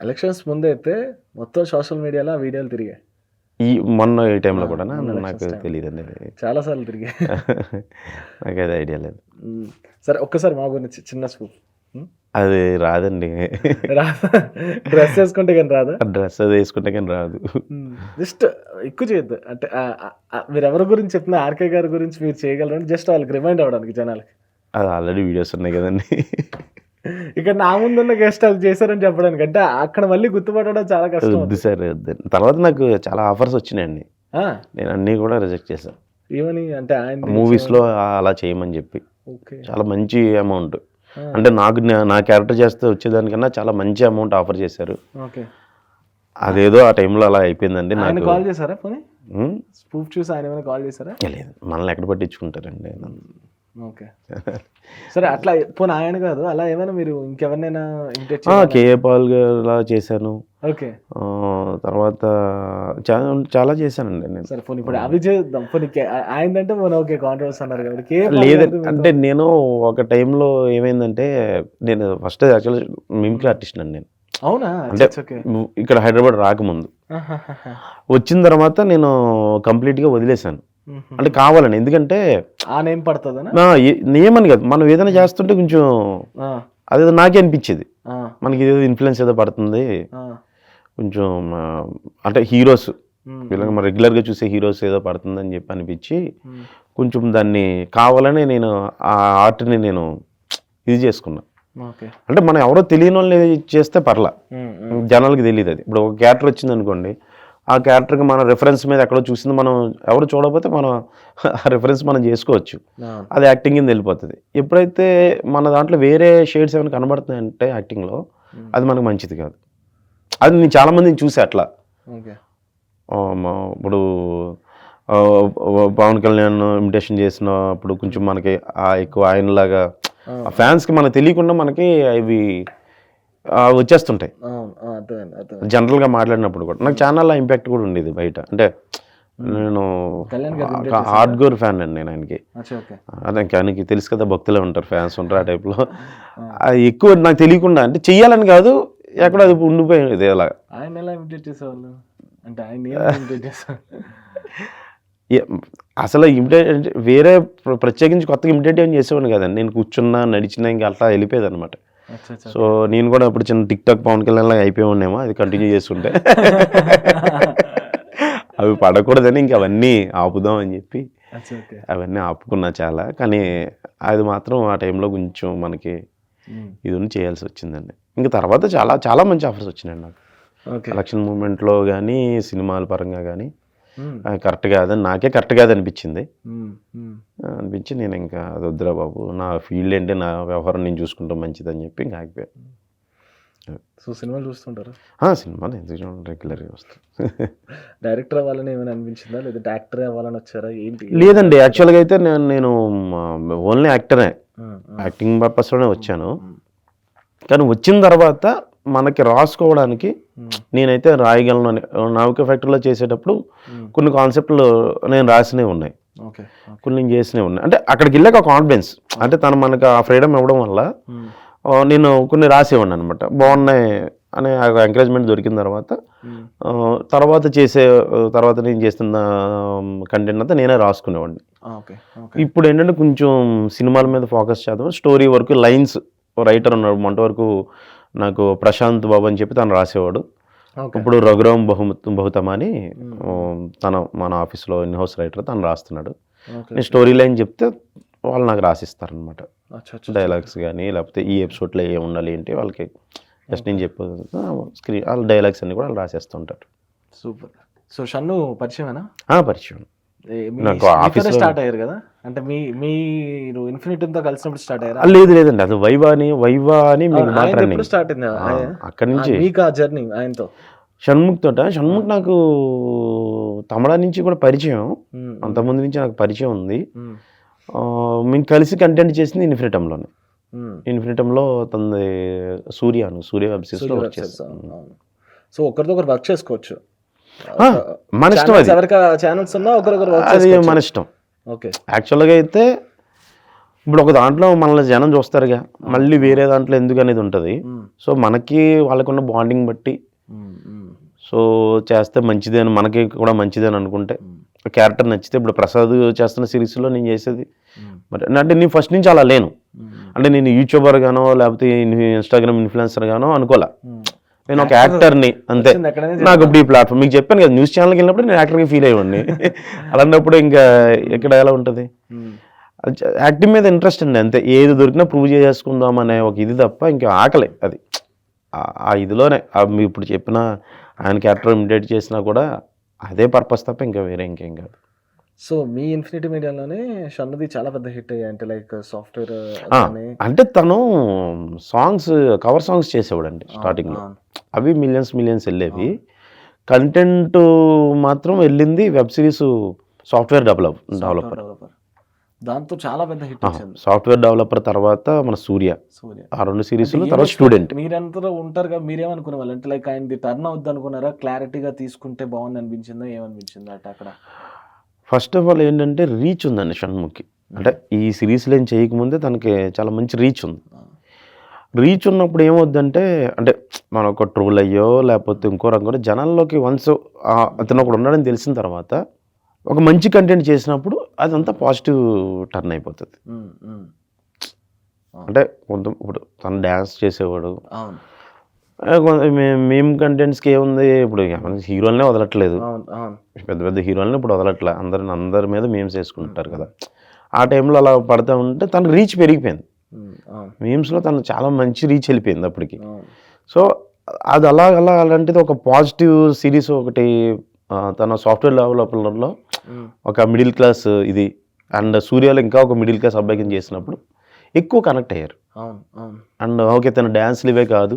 ఎలక్షన్స్ ముందే అయితే మొత్తం సోషల్ మీడియాలో వీడియోలు తిరిగాయి. మొన్న ఈ టైంలో కూడా నాకు తెలియదండి చాలాసార్లు తిరిగాయి. నాకైతే ఐడియా లేదు. సరే ఒక్కసారి మా గురించి చిన్న స్కూప్ అది రాదండి. రాదా? డ్రెస్ వేసుకుంటే కానీ రాదా? డ్రెస్ అది వేసుకుంటే కానీ రాదు. జస్ట్ ఎక్కువ చేయొద్దు. అంటే మీరు ఎవరి గురించి చెప్పిన ఆర్కే గారి గురించి మీరు చేయగలరని జస్ట్ వాళ్ళకి రిమైండ్ అవ్వడానికి జనాలకి. అది ఆల్రెడీ వీడియోస్ ఉన్నాయి కదండి. ఇక్కడ నా ముందున్న గెస్ట్ అది చేశారని చెప్పడానికి, అంటే అక్కడ మళ్ళీ గుర్తుపట్టడం చాలా కష్టం. వద్దు సార్ వద్దు. తర్వాత నాకు చాలా ఆఫర్స్ వచ్చినాయండి. నేను అన్నీ కూడా రిజెక్ట్ చేశాను. ఏమని అంటే ఆయన మూవీస్లో అలా చేయమని చెప్పి. ఓకే. చాలా మంచి అమౌంట్, అంటే నాకు నా క్యారెక్టర్ చేస్తే వచ్చేదానికన్నా చాలా మంచి అమౌంట్ ఆఫర్ చేశారు. ఓకే. అదేదో ఆ టైంలో అలా అయిపోయిందండి. ఆయన నాకు కాల్ చేశారా పోనీ? స్పూఫ్ చూసి ఆయన ఏమైనా కాల్ చేశారా? లేదు, మనల్ని ఎక్కడ పట్టించుకుంటారండి. ఓకే. సరే, అట్లా పోనీ ఆయన కాదు, అలా ఏమైనా మీరు ఇంకెవరినైనా ఇమిటేట్ కేఏ పాల్ గారు చేశాను. ఓకే. తర్వాత చాలా చేశానండి నేను. సరే పోనీ ఇప్పుడు అవి చేద్దాం. పోనీ ఆయనంటే పోనీ ఓకే కాంట్రవర్సీ అన్నారు కాబట్టి. లేదండి, అంటే నేను ఒక టైంలో ఏమైందంటే, నేను ఫస్ట్ యాక్చువల్లీ మిమిక్రీ ఆర్టిస్ట్ అండి నేను. అవునా? అంటే ఇక్కడ హైదరాబాద్ రాకముందు. వచ్చిన తర్వాత నేను కంప్లీట్గా వదిలేశాను. అంటే కావాలని, ఎందుకంటే ఆ నేమ్ పడుతుందా? నేమ్ అని కాదు, మనం ఏదైనా చేస్తుంటే కొంచెం అదేదో నాకే అనిపించేది, మనకి ఏదో ఇన్ఫ్లుయెన్స్ ఏదో పడుతుంది కొంచెం, అంటే హీరోస్ వీళ్ళకి మనం రెగ్యులర్గా చూసే హీరోస్ ఏదో పడుతుందని చెప్పి అనిపించి కొంచెం దాన్ని కావాలని నేను ఆ ఆర్ట్ని నేను ఇది చేసుకున్నా. అంటే మనం ఎవరో తెలియని వాళ్ళు చేస్తే పర్లా, జనాలకి తెలియదు అది. ఇప్పుడు ఒక క్యారెక్టర్ వచ్చింది అనుకోండి, ఆ క్యారెక్టర్కి మన రెఫరెన్స్ మీద ఎక్కడో చూసింది, మనం ఎవరు చూడకపోతే మనం ఆ రెఫరెన్స్ మనం చేసుకోవచ్చు, అది యాక్టింగ్ కింద వెళ్ళిపోతుంది. ఎప్పుడైతే మన దాంట్లో వేరే షేడ్స్ ఏమైనా కనబడుతున్నాయంటే యాక్టింగ్లో, అది మనకు మంచిది కాదు. అది నేను చాలామందిని చూసా అట్లా. ఇప్పుడు పవన్ కళ్యాణ్ ఇమిటేషన్ చేసినప్పుడు కొంచెం మనకి ఎక్కువ ఆయనలాగా ఫ్యాన్స్కి మనకు తెలియకుండా మనకి అవి వచ్చేస్తుంటాయి జనరల్గా మాట్లాడినప్పుడు కూడా. నాకు చాలా ఇంపాక్ట్ కూడా ఉండేది బయట. అంటే నేను హార్డ్ కోర్ ఫ్యాన్ అండి నేను ఆయనకి. అదే ఆయనకి తెలుసు కదా, భక్తులే ఉంటారు, ఫ్యాన్స్ ఉంటారు ఆ టైప్లో. అది ఎక్కువ నాకు తెలియకుండా, అంటే చెయ్యాలని కాదు, ఎక్కడ అది ఉండిపోయింది అలా. ఆయన ఎలా ఇమిటేట్ చేసేవాళ్ళు అంటే అసలు ఇమిటేట్ వేరే ప్రత్యేకించి కొత్తగా ఇమిటేట్ ఏం చేసేవాడిని కదండి. నేను కూర్చున్నా నడిచినా ఇంకా అట్లా వెళ్ళిపోయేది అనమాట. సో నేను కూడా ఇప్పుడు చిన్న టిక్ టాక్ పవన్ కళ్యాణ్ అయిపోయామేమో, అది కంటిన్యూ చేస్తుంటే అవి పడకూడదని ఇంక అవన్నీ ఆపుదాం అని చెప్పి అవన్నీ ఆపుకున్నా చాలా. కానీ అది మాత్రం ఆ టైంలో కొంచెం మనకి ఇది చేయాల్సి వచ్చిందండి. ఇంకా తర్వాత చాలా చాలా మంచి ఆఫర్స్ వచ్చినాయండి నాకు. ఎలక్షన్ మూమెంట్లో కానీ సినిమాల పరంగా కానీ కరెక్ట్ కాదని, నాకే కరెక్ట్ కాదనిపించింది. అనిపించి నేను ఇంకా అది వద్దురా బాబు, నా ఫీల్డ్ ఏంటి, నా వ్యవహారం నేను చూసుకుంటాం మంచిదని చెప్పి ఇంకా ఆగిపోయాను. సో సినిమాలు చూస్తుంటారు? సినిమాలు ఎందుకు చూడండి, రెగ్యులర్గా వస్తాను. డైరెక్టర్ అవ్వాలని ఏమైనా అనిపించిందా, లేదంటే యాక్టర్ అవ్వాలని వచ్చారా ఏంటి? లేదండి, యాక్చువల్గా అయితే నేను ఓన్లీ యాక్టరే, యాక్టింగ్ పర్పస్లోనే వచ్చాను. కానీ వచ్చిన తర్వాత మనకి రాసుకోవడానికి నేనైతే రాయగలను అని, నావిక ఫ్యాక్టరీలో చేసేటప్పుడు కొన్ని కాన్సెప్ట్లు నేను రాసినవి ఉన్నాయి, కొన్ని నేను చేసినవి ఉన్నాయి. అంటే అక్కడికి వెళ్ళాక కాన్ఫిడెన్స్, అంటే తను మనకు ఆ ఫ్రీడమ్ ఇవ్వడం వల్ల నేను కొన్ని రాసేవాడిని అనమాట. బాగున్నాయి అనే ఎంకరేజ్మెంట్ దొరికిన తర్వాత నేను చేస్తున్న కంటెంట్ అంతా నేనే రాసుకునేవాడిని. ఇప్పుడు ఏంటంటే కొంచెం సినిమాల మీద ఫోకస్ చేద్దాం, స్టోరీ వరకు లైన్స్ రైటర్ ఉన్నాడు మొంట వరకు నాకు ప్రశాంత్ బాబు అని చెప్పి తను రాసేవాడు. ఇప్పుడు రఘురామ్ బహుతమ అని మన ఆఫీస్లో ఇన్ హౌస్ రైటర్, తను రాస్తున్నాడు. నేను స్టోరీ లైన్ చెప్తే వాళ్ళు నాకు రాసిస్తారనమాట, డైలాగ్స్ కానీ లేకపోతే ఈ ఎపిసోడ్లో ఏమి ఉండాలి ఏంటి వాళ్ళకి జస్ట్ నేను చెప్పేది స్క్రీన్, వాళ్ళ డైలాగ్స్ అన్ని కూడా వాళ్ళు రాసేస్తుంటారు. సూపర్. సో షన్ను పరిచయమేనా? పరిచయం. స్టార్ట్ అయ్యారు కదా, అంటే మీరు ఇన్ఫినిటీతో కలిసినప్పుడు స్టార్ట్ అయ్యారా? లేదండి, అది వైవా అని స్టార్ట్ అయింది అక్కడి నుంచి మీకు ఆ జర్నీ ఆయనతో. షణ్ముఖ్ నాకు తమిళ నుంచి కూడా పరిచయం, అంతకుముందు నుంచి నాకు పరిచయం ఉంది. మేము కలిసి కంటెంట్ చేసింది ఇన్ఫినిటంలోనే. ఇన్ఫినిటంలో తనది సూర్య వెబ్ సిరీస్లో వర్క్ చేస్తాను. సో ఒకరితో ఒకరు వర్క్ చేసుకోవచ్చు, మన ఇష్టం, అది ఎవరికి ఛానల్స్ ఉన్నా ఒకరొకరు అది మన ఇష్టం. యాక్చువల్గా అయితే ఇప్పుడు ఒక దాంట్లో మనల్ని జనం చూస్తారుగా, మళ్ళీ వేరే దాంట్లో ఎందుకు అనేది ఉంటుంది. సో మనకి వాళ్ళకున్న బాండింగ్ బట్టి సో చేస్తే మంచిదే అని, మనకి కూడా మంచిదే అని అనుకుంటే క్యారెక్టర్ నచ్చితే ఇప్పుడు ప్రసాద్ చేస్తున్న సిరీస్లో నేను చేసేది మరి అంటే నేను ఫస్ట్ నుంచి అలా లేను. అంటే నేను యూట్యూబర్ గానో లేకపోతే ఇన్స్టాగ్రామ్ ఇన్ఫ్లుయెన్సర్ గానో అనుకోలే. నేను ఒక యాక్టర్ని అంతే. నాకు ఇప్పుడు ఈ ప్లాట్ఫామ్ మీకు చెప్పాను కదా, న్యూస్ ఛానల్కి వెళ్ళినప్పుడు నేను యాక్టర్గా ఫీల్ అయ్యండి. అలాంటప్పుడు ఇంకా ఇక్కడ ఎలా ఉంటుంది, యాక్టింగ్ మీద ఇంట్రెస్ట్ అండి అంతే. ఏది దొరికినా ప్రూవ్ చేసుకుందాం అనే ఒక ఇది తప్ప ఇంకా ఆకలే అది ఆ ఇదిలోనే. మీరు ఇప్పుడు చెప్పిన ఆయన క్యారెక్టర్ ఇమిటేట్ చేసినా కూడా అదే పర్పస్ తప్ప ఇంకా వేరే ఇంకేం కాదు. సో మీ ఇన్ఫినిటీ మీడియాలోనే షన్నుది చాలా పెద్ద హిట్ అయ్యాయి, అంటే లైక్ సాఫ్ట్వేర్ అంటే తను సాంగ్స్ కవర్ సాంగ్స్ చేసేవాడండి స్టార్టింగ్లో. అవి మిలియన్స్ వెళ్ళేవి. కంటెంట్ మాత్రం వెళ్ళింది వెబ్ సిరీస్ సాఫ్ట్వేర్ డెవలపర్. దాంతో చాలా పెద్ద హిట్ వచ్చింది. సాఫ్ట్వేర్ డెవలపర్ తర్వాత మన సూర్య ఆ 2 సిరీస్లు, తర్వాత స్టూడెంట్. మీరంతా ఉంటారు కదా, మీరేమనుకునే వాళ్ళు అంటే లైక్ ఆయనది టర్న్ అవుద్ది అనుకున్నారా, క్లారిటీగా తీసుకుంటే బాగుంది అనిపించిందా, ఏమనిపించింది అంటే అక్కడ? ఫస్ట్ ఆఫ్ ఆల్ ఏంటంటే రీచ్ ఉందండి షణ్ముఖి. అంటే ఈ సిరీస్లో ఏం చేయకముందే తనకి చాలా మంచి రీచ్ ఉంది. రీచ్ ఉన్నప్పుడు ఏమవుద్దంటే అంటే మనం ఒక ట్రోల్ అయ్యో లేకపోతే ఇంకో రంగు జనాల్లోకి వన్స్ అతను ఒకడు ఉన్నాడని తెలిసిన తర్వాత ఒక మంచి కంటెంట్ చేసినప్పుడు అదంతా పాజిటివ్ టర్న్ అయిపోతుంది. అంటే కొంత ఇప్పుడు తను డ్యాన్స్ చేసేవాడు, మేము కంటెంట్స్కి ఏముంది ఇప్పుడు హీరోలనే వదలట్లేదు, పెద్ద పెద్ద హీరోలని ఇప్పుడు వదలట్లే, అందరి మీద మేమ్స్ వేసుకుంటారు కదా. ఆ టైంలో అలా పడతా ఉంటే తన రీచ్ పెరిగిపోయింది. మీమ్స్లో తను చాలా మంచి రీచ్ వెళ్ళిపోయింది అప్పటికి. సో అది అలాంటిది ఒక పాజిటివ్ సిరీస్ ఒకటి తన సాఫ్ట్వేర్ డెవలపర్లో ఒక మిడిల్ క్లాస్ ఇది అండ్ సూర్యలో ఇంకా ఒక మిడిల్ క్లాస్ అబ్బాయికి చేసినప్పుడు ఎక్కువ కనెక్ట్ అయ్యారు. అండ్ ఓకే తన డ్యాన్స్లు ఇవే కాదు,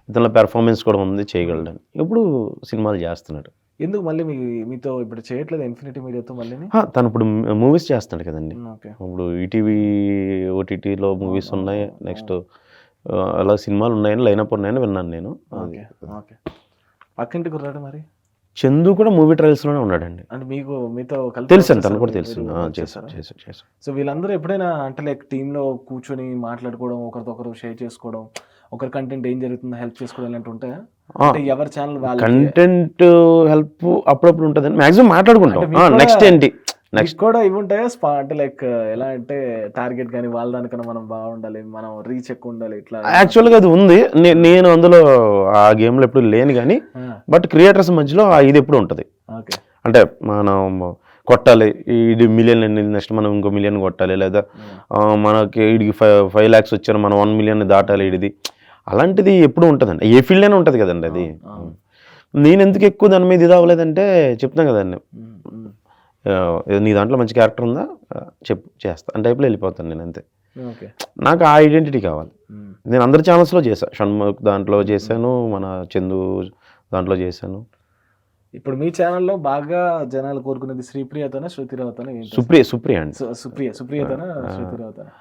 ఇతను పెర్ఫార్మెన్స్ కూడా ఉంది, చేయగలడని ఇప్పుడు సినిమాలు చేస్తున్నాడు. ఎందుకు మళ్ళీ మీతో ఇప్పుడు చేయట్లేదు ఇన్ఫినిటీ మీడియాతో మళ్ళీ? తను ఇప్పుడు మూవీస్ చేస్తున్నాడు కదండి. ఇప్పుడు ఈటీవీ ఓటీటీలో మూవీస్ ఉన్నాయి, నెక్స్ట్ అలా సినిమాలు ఉన్నాయని లైనప్ ఉన్నాయని విన్నాను నేను. పక్కింటి కుర్రాడు మరి చందు కూడా మూవీ ట్రయల్స్లోనే ఉన్నాడండి. అంటే మీతో తెలుసు అండి, తను కూడా తెలుసు. చేశారు. సో వీళ్ళందరూ ఎప్పుడైనా అంటే లైక్ టీంలో కూర్చొని మాట్లాడుకోవడం, ఒకరితో ఒకరు షేర్ చేసుకోవడం, ఒకరి కంటెంట్ ఏం జరుగుతుందో హెల్ప్ చేసుకోవడం ఇలాంటి ఉంటాయా? ఎవరి ఛానల్ వాళ్ళ కంటెంట్ హెల్ప్ అప్పుడప్పుడు ఉంటుందండి, మాక్సిమం మాట్లాడుకుంటాం. నెక్స్ట్ కూడా ఇవి ఉంటాయా అంటే లైక్ ఎలా అంటే టార్గెట్ కానీ వాళ్ళ దానికన్నా మనం బాగుండాలి, మనం రీచ్ ఎక్కువ ఉండాలి ఇట్లా? యాక్చువల్గా అది ఉంది, నేను అందులో ఆ గేమ్లో ఎప్పుడు లేను కానీ, బట్ క్రియేటర్స్ మధ్యలో ఇది ఎప్పుడు ఉంటుంది. అంటే మనం కొట్టాలి, ఇది మిలియన్ నెక్స్ట్ మనం ఇంకో మిలియన్ కొట్టాలి, లేదా మనకి వీడికి 5 lakhs వచ్చారు మనం 1 million దాటాలి ఇది, అలాంటిది ఎప్పుడు ఉంటుందండి. ఏ ఫీల్డ్ అయినా ఉంటుంది కదండి అది. నేను ఎందుకు ఎక్కువ దాని మీద ఇది అవ్వలేదంటే చెప్తాను కదండి, నీ దాంట్లో మంచి క్యారెక్టర్ ఉందా చెప్పు చేస్తా అని టైప్లో వెళ్ళిపోతాను నేను అంతే. నాకు ఆ ఐడెంటిటీ కావాలి. నేను అందరి ఛానల్స్లో చేశాను, షణ్ముఖ్ దాంట్లో చేశాను, మన చందు దాంట్లో చేశాను. ఇప్పుడు మీ ఛానల్లో బాగా జనాలు కోరుకునేది శ్రీప్రియతోనే శృతిరావుతోనే? సుప్రియ అండి. సుప్రియతోనే శృతిరావుతోనే.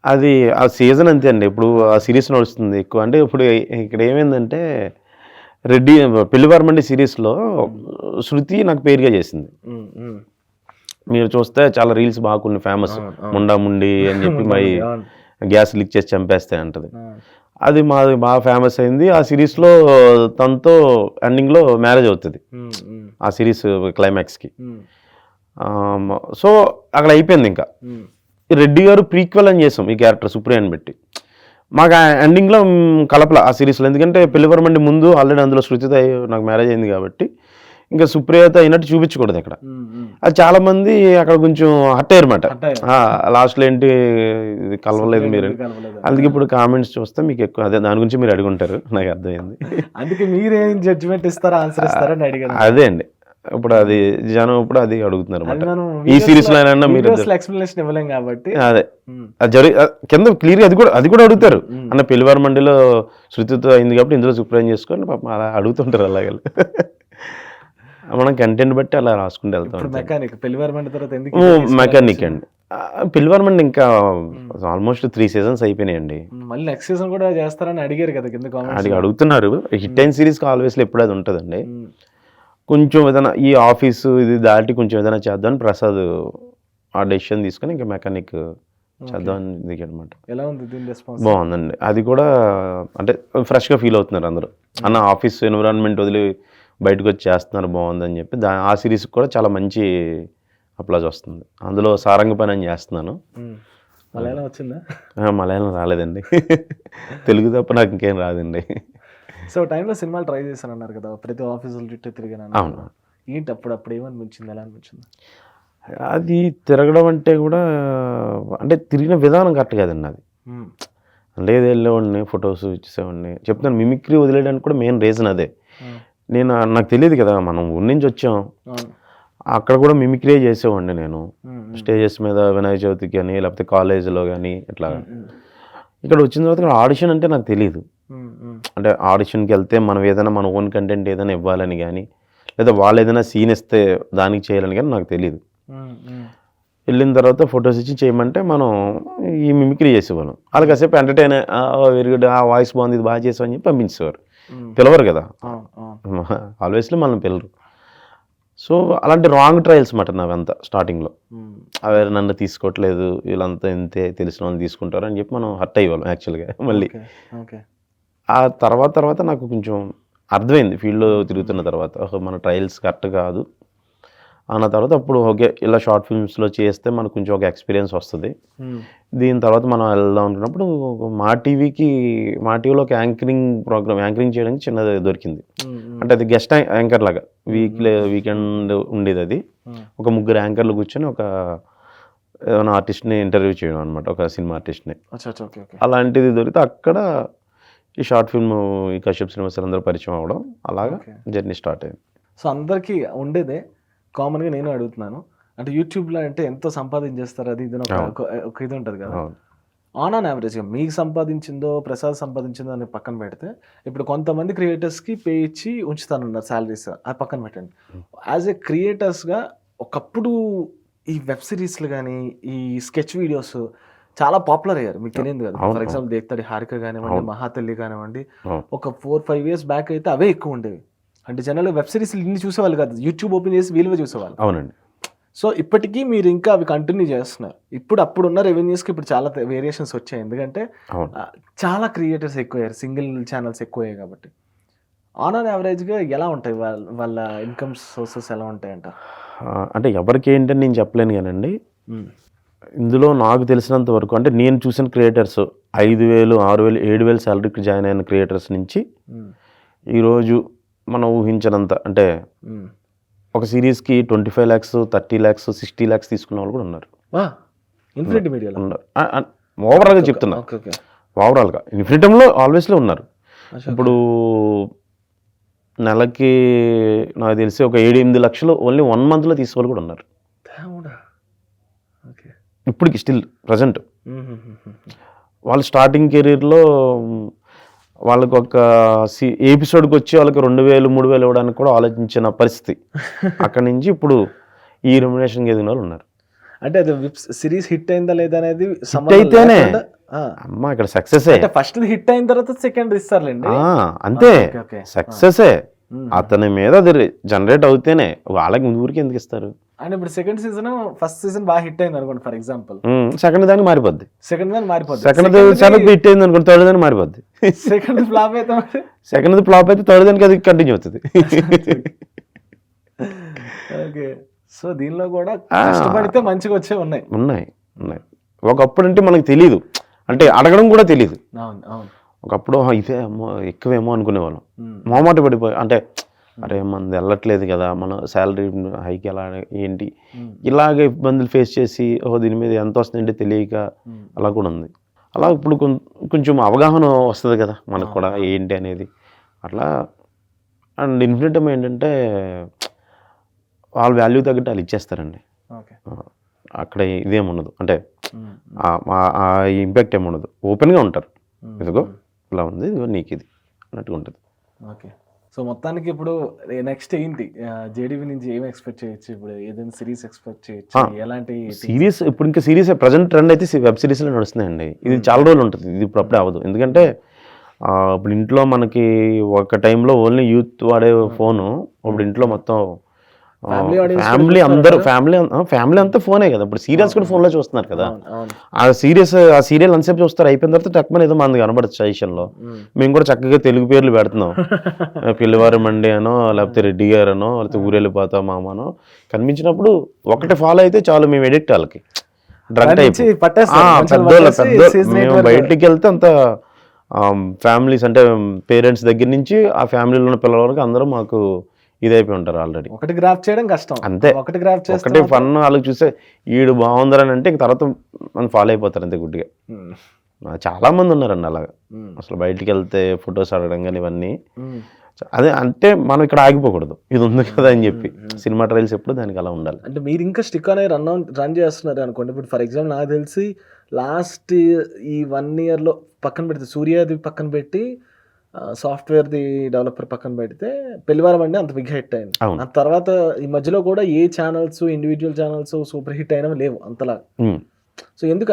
అది ఆ సీజన్ అంతే అండి. ఇప్పుడు ఆ సిరీస్ నడుస్తుంది ఎక్కువ. అంటే ఇప్పుడు ఇక్కడ ఏమైందంటే రెడ్డి పెళ్లివారమండి సిరీస్లో శృతి నాకు పేరుగా చేసింది. మీరు చూస్తే చాలా రీల్స్ బాగా కొన్ని ఫేమస్, ముండి అని చెప్పి మరి గ్యాస్ లీక్ చేసి చంపేస్తే అంటది. అది మాది బాగా ఫేమస్ అయింది. ఆ సిరీస్లో తనతో ఎండింగ్లో మ్యారేజ్ అవుతుంది ఆ సిరీస్ క్లైమాక్స్కి. సో అక్కడ అయిపోయింది. ఇంకా రెడ్డి గారు ప్రీక్వెల్ అని చేసాం ఈ క్యారెక్టర్ సుప్రియని పెట్టి. మాకు ఆ ఎండింగ్లో కలపల ఆ సిరీస్లో, ఎందుకంటే పెళ్లివరమండి ముందు ఆల్రెడీ అందులో శృతితో నాకు మ్యారేజ్ అయింది కాబట్టి ఇంకా సుప్రియతో అయినట్టు చూపించకూడదు అక్కడ. అది చాలా మంది అక్కడ కొంచెం హర్ట్ అయ్యారన్నమాట. లాస్ట్లో ఏంటి ఇది కలవలేదు మీరు, అందుకే ఇప్పుడు కామెంట్స్ చూస్తే మీకు ఎక్కువ అదే దాని గురించి మీరు అడుగుంటారు, నాకు అర్థమైంది. అందుకే మీరేం జడ్జిమెంట్ ఇస్తారా, ఆన్సర్ ఇస్తారని అడిగాను. అదే అండి, ఇప్పుడు అది జనం ఇప్పుడు అది అడుగుతున్నారు ఈ సిరీస్ లో మీరు ఎక్స్ప్లెనేషన్ ఇవ్వలేం కాబట్టి అదే కింద క్లియర్ అది కూడా అడుగుతారు. అన్న పెళ్లివారమండిలో శృతితో అయింది కాబట్టి ఇందులో సుప్రయం చేసుకోండి పాపం అలా అడుగుతుంటారు. అలాగే మనం కంటెంట్ బట్టి అలా రాసుకుంటూ వెళ్తాం. మెకానిక్ పెళ్లివారమండి తర్వాత మెకానిక్ అండి. పెళ్లివారమండి ఇంకా ఆల్మోస్ట్ 3 seasons అయిపోయినాయండి. మళ్ళీ నెక్స్ట్ సీజన్ కూడా చేస్తారని అడిగారు కదా కింద కామెంట్స్. అడుగుతున్నారు. హిట్ అయిన సిరీస్ ఆల్వేస్ ఎప్పుడు అది ఉంటుందండి. కొంచెం ఏదైనా ఈ ఆఫీసు ఇది దాటి కొంచెం ఏదైనా చేద్దామని ప్రసాద్ ఆ డెసిషన్ తీసుకొని ఇంకా మెకానిక్ చేద్దామని దిగాడనమాట. ఎలా ఉంది దీని రెస్పాన్స్? బాగుందండి. అది కూడా అంటే ఫ్రెష్గా ఫీల్ అవుతున్నారు అందరూ. అన్న ఆఫీస్ ఎన్విరాన్మెంట్ వదిలి బయటకు వచ్చి చేస్తున్నారు బాగుందని చెప్పి ఆ సిరీస్కి కూడా చాలా మంచి అప్లాజ్ వస్తుంది. అందులో సారంగపని అని చేస్తున్నాను. మలయాళం వచ్చిందా? మలయాళం రాలేదండి. తెలుగు తప్ప నాకు ఇంకేం రాదండి. సో టైంలో సినిమాలు ట్రై చేశాను అన్నారు కదా, ప్రతి ఆఫీసులు చుట్టూ తిరిగాను. అవును. ఏంటి అప్పుడు ఏమనిపించింది, ఎలా అనిపించింది? అది తిరగడం అంటే కూడా అంటే తిరిగిన విధానం కరెక్ట్ కాదండి. అది లేదు, వెళ్ళేవాడిని, ఫొటోస్ ఇచ్చేసేవాడిని. చెప్తాను, మిమిక్రీ వదిలేయడానికి కూడా మెయిన్ రీజన్ అదే. నాకు తెలియదు కదా, మనం ఊరి నుంచి వచ్చాం, అక్కడ కూడా మిమిక్రీ చేసేవాడిని నేను. స్టేజెస్ మీద వినాయక చవితికి కానీ లేకపోతే కాలేజీలో కానీ ఇట్లా. ఇక్కడ వచ్చిన తర్వాత ఆడిషన్ అంటే నాకు తెలియదు. అంటే ఆడిషన్కి వెళ్తే మనం ఏదైనా మన ఓన్ కంటెంట్ ఏదైనా ఇవ్వాలని కానీ లేదా వాళ్ళు ఏదైనా సీన్ ఇస్తే దానికి చేయాలని కానీ నాకు తెలియదు. వెళ్ళిన తర్వాత ఫొటోస్ ఇచ్చి చేయమంటే మనం ఈ మిమిక్రీ చేసేవాళ్ళం. వాళ్ళకి కాసేపు ఎంటర్టైన్, వెరీ గుడ్, ఆ వాయిస్ బాగుంది, ఇది బాగా చేసామని చెప్పి పంపించేవారు. పిలవరు కదా, ఆల్వేస్లో మనం పిల్లరు. సో అలాంటి రాంగ్ ట్రయల్స్ మాట నావంతా స్టార్టింగ్లో. అవి నన్ను తీసుకోవట్లేదు, వీళ్ళంతా ఇంతే, తెలిసిన వాళ్ళు తీసుకుంటారు అని చెప్పి మనం హర్ట్ అయ్యేవాళ్ళం యాక్చువల్గా. మళ్ళీ ఆ తర్వాత నాకు కొంచెం అర్థమైంది ఫీల్డ్లో తిరుగుతున్న తర్వాత, మన ట్రయల్స్ కరెక్ట్ కాదు అన్న తర్వాత అప్పుడు ఓకే, ఇలా షార్ట్ ఫిల్మ్స్లో చేస్తే మనకు కొంచెం ఒక ఎక్స్పీరియన్స్ వస్తుంది. దీని తర్వాత మనం వెళ్దాం అనుకున్నప్పుడు మా టీవీలో ఒక యాంకరింగ్ చేయడానికి చిన్నది దొరికింది. అంటే అది గెస్ట్ యాంకర్ లాగా వీకెండ్ ఉండేది. అది ఒక 3 యాంకర్లు కూర్చొని ఒక ఏమైనా ఆర్టిస్ట్ని ఇంటర్వ్యూ చేయడం అనమాట, ఒక సినిమా ఆర్టిస్ట్ని. అలాంటిది దొరికితే అక్కడ ఈ షార్ట్ ఫిల్మ్ ఈ కశ్యప్ శ్రీనివాస్ అందరూ పరిచయం అవ్వడం, అలాగా జర్నీ స్టార్ట్ అయింది. సో అందరికీ ఉండేదే కామన్గా నేను అడుగుతున్నాను, అంటే యూట్యూబ్లో అంటే ఎంతో సంపాదించేస్తారు, అది ఇది ఒక ఇది ఉంటుంది కదా. ఆన్ యావరేజ్గా మీకు సంపాదించిందో ప్రసాద్ సంపాదించిందో అని పక్కన పెడితే, ఇప్పుడు కొంతమంది క్రియేటర్స్కి పే ఇచ్చి ఉంచుతానున్నారు శాలరీస్, అది పక్కన పెట్టండి. యాజ్ ఏ క్రియేటర్స్గా ఒకప్పుడు ఈ వెబ్ సిరీస్లు కానీ ఈ స్కెచ్ వీడియోస్ చాలా పాపులర్ అయ్యారు, మీకు తెలియదు కదా. ఫర్ ఎగ్జాంపుల్ దేక్తాడి హారిక కానివ్వండి, మహాతల్లి కానివ్వండి, ఒక 4-5 years బ్యాక్ అయితే అవే ఎక్కువ ఉండేవి. అంటే జనరల్గా వెబ్ సిరీస్లు ఇన్ని చూసేవాళ్ళు కాదు, యూట్యూబ్ ఓపెన్ చేసి వీలువే చూసేవాళ్ళు. అవునండి. సో ఇప్పటికీ మీరు ఇంకా అవి కంటిన్యూ చేస్తున్నారు. అప్పుడున్న రెవెన్యూస్కి ఇప్పుడు చాలా వేరియేషన్స్ వచ్చాయి, ఎందుకంటే చాలా క్రియేటర్స్ ఎక్కువయ్యారు, సింగిల్ ఛానల్స్ ఎక్కువయ్యాయి కాబట్టి. ఆన్ యావరేజ్గా ఎలా ఉంటాయి వాళ్ళ ఇన్కమ్ సోర్సెస్, ఎలా ఉంటాయంట? అంటే ఎవరికి ఏంటని నేను చెప్పలేను కానండి. ఇందులో నాకు తెలిసినంత వరకు, అంటే నేను చూసిన క్రియేటర్స్ 5,000, 6,000, 7,000 శాలరీకి జాయిన్ అయిన క్రియేటర్స్ నుంచి ఈరోజు మనం ఊహించినంత, అంటే ఒక సిరీస్కి 25 lakhs, 30 lakhs, 60 lakhs తీసుకున్న వాళ్ళు కూడా ఉన్నారు. ఓవరాల్గా చెప్తున్నా, ఓవరాల్గా ఇన్ఫినిటంలో ఆల్వేస్లో ఉన్నారు. ఇప్పుడు నెలకి నాకు తెలిసి ఒక 7-8 లక్షలు ఓన్లీ 1 monthలో తీసుకోవాలి కూడా ఉన్నారు ఇప్పటికి, స్టిల్ ప్రజెంట్. వాళ్ళు స్టార్టింగ్ కెరీర్లో వాళ్ళకి ఒక ఎపిసోడ్కి వచ్చి వాళ్ళకి 2,000-3,000 ఇవ్వడానికి కూడా ఆలోచించిన పరిస్థితి. అక్కడి నుంచి ఇప్పుడు ఈ రెమ్యునరేషన్కి ఎదిగిన వాళ్ళు ఉన్నారు. అంటే అది సిరీస్ హిట్ అయిందా లేదా అనేది అయితేనే అమ్మా ఇక్కడ సక్సెస్. ఫస్ట్ హిట్ అయిన తర్వాత సెకండ్ ఇస్తారులేండి, అంతే, సక్సెసే. అతని మీద అది జనరేట్ అవుతేనే, వాళ్ళకి ఊరికి ఎందుకు ఇస్తారు? అండ్ ఇప్పుడు సెకండ్ సీజన్, ఫస్ట్ సీజన్ బాగా హిట్ అయింది అనుకోండి ఫర్ ఎగ్జాంపుల్, సెకండ్ దానికి మారిపోద్ది. సెకండ్ హిట్ అయింది అనుకోండి, థర్డ్ దానికి మారిపోద్ది. సెకండ్ ఫ్లాప్ అయితే థర్డ్ దానికి అది కంటిన్యూ అవుతుంది. ఓకే, సో దీనిలో కూడా కష్టపడితే మంచిగా వచ్చే ఉన్నాయి. ఒకప్పుడు అంటే మనకు తెలియదు, అంటే అడగడం కూడా తెలియదు. అవును. ఒకప్పుడు ఇదే ఎక్కువేమో అనుకునేవాళ్ళం, మొహమాట పడిపోయి, అంటే అరే మనది వెళ్ళట్లేదు కదా, మన శాలరీ హైక్ ఎలా ఏంటి, ఇలాగ ఇబ్బందులు ఫేస్ చేసి దీని మీద ఎంత వస్తుందంటే తెలియక అలా కూడా ఉంది. అలా ఇప్పుడు కొంచెం అవగాహన వస్తుంది కదా మనకు కూడా ఏంటి అనేది అట్లా. అండ్ ఇన్ఫినిటమ్ ఏంటంటే వాళ్ళ వాల్యూ తగ్గట్టు వాళ్ళు ఇచ్చేస్తారండి. అక్కడ ఇదేముండదు, అంటే ఆ ఇంపాక్ట్ ఏముండదు, ఓపెన్గా ఉంటారు. ఇదిగో ఇలా ఉంది, ఇదిగో నీకు ఇది అన్నట్టుగా ఉంటుంది. ఓకే, సో మొత్తానికి ఇప్పుడు నెక్స్ట్ ఏంటి, జేడీవీ నుంచి ఏం ఎక్స్పెక్ట్ చేయొచ్చు? ఇప్పుడు ఏదైనా సిరీస్ ఎక్స్పెక్ట్ చేయొచ్చు? ఎలాంటి సిరీస్? ఇప్పుడు ఇంకా సిరీస్ ప్రజెంట్ ట్రెండ్ అయితే వెబ్ సిరీస్లో నడుస్తున్నాయండి. ఇది చాలా రోజులు ఉంటుంది, ఇది ఇప్పుడు అప్పుడే అవ్వదు. ఎందుకంటే ఇప్పుడు ఇంట్లో మనకి ఒక టైంలో ఓన్లీ యూత్ వాడే ఫోను, ఇప్పుడు ఇంట్లో మొత్తం Family audience కూడా ఫ్యామిలీ చూస్తారా అందరూ కదా? ఫ్యామిలీ అంతా ఫోనే కదా, ఇప్పుడు సీరియల్స్ కూడా ఫోన్లో చూస్తున్నారు కదా. అవును, అవును. ఆ సీరియల్ అంతసేపు చూస్తారు, అయిపోయిన తర్వాత టక్మని ఏదో మంది కనబడచ్చు సజెషన్లో. మేము కూడా చక్కగా తెలుగు పేర్లు పెడుతున్నాం. పిల్లివారం మండి అనో, లేకపోతే రెడ్డి గారు అనో, లేకపోతే ఊరెళ్ళిపోతా మామనో కనిపించినప్పుడు ఒకటి ఫాలో అయితే చాలు, మేము ఎడిక్ట్ వాళ్ళకి. డ్రగ్ దాని టైప్ నుంచి పట్టేస్తారు, మనుషులు పట్టేసి season eight మేము వరకు. బయటికి వెళ్తే అంత ఫ్యామిలీస్ అంటే పేరెంట్స్ దగ్గర నుంచి ఆ ఫ్యామిలీలో ఉన్న పిల్లల వరకు అందరూ మాకు ఇదైపోయి ఉంటారు ఆల్రెడీ. ఒకటి గ్రాఫ్ చేయడం కష్టం, అంతే. ఒకటి గ్రాఫ్ చేస్తే ఒకటే ఫన్ వాళ్ళకి చూస్తే ఈడు బాగుందరని అంటే ఇంక తర్వాత మనం ఫాలో అయిపోతారు అంతే గుడ్డిగా. చాలా మంది ఉన్నారండి అలాగా. అసలు బయటికి వెళ్తే ఫొటోస్ అడగడం కానీ ఇవన్నీ. అదే అంటే మనం ఇక్కడ ఆగిపోకూడదు, ఇది ఉంది కదా అని చెప్పి. సినిమా ట్రయల్స్ ఎప్పుడు దానికి అలా ఉండాలి. అంటే మీరు ఇంకా స్టిక్ అనే రన్ చేస్తున్నారు అనుకోండి. ఇప్పుడు ఫర్ ఎగ్జాంపుల్ నాకు తెలిసి లాస్ట్ ఈ 1 yearలో పక్కన పెడితే సూర్యాది పక్కన పెట్టి సాఫ్ట్వేర్ది డెవలపర్ పక్కన పెడితే పెళ్లివారం అండి అంత బిగ్ హిట్ అయింది. అవును. ఆ తర్వాత ఈ మధ్యలో కూడా ఏ channels individual channels super hit అయినవి లేవు అంతలా. సో ఎందుకు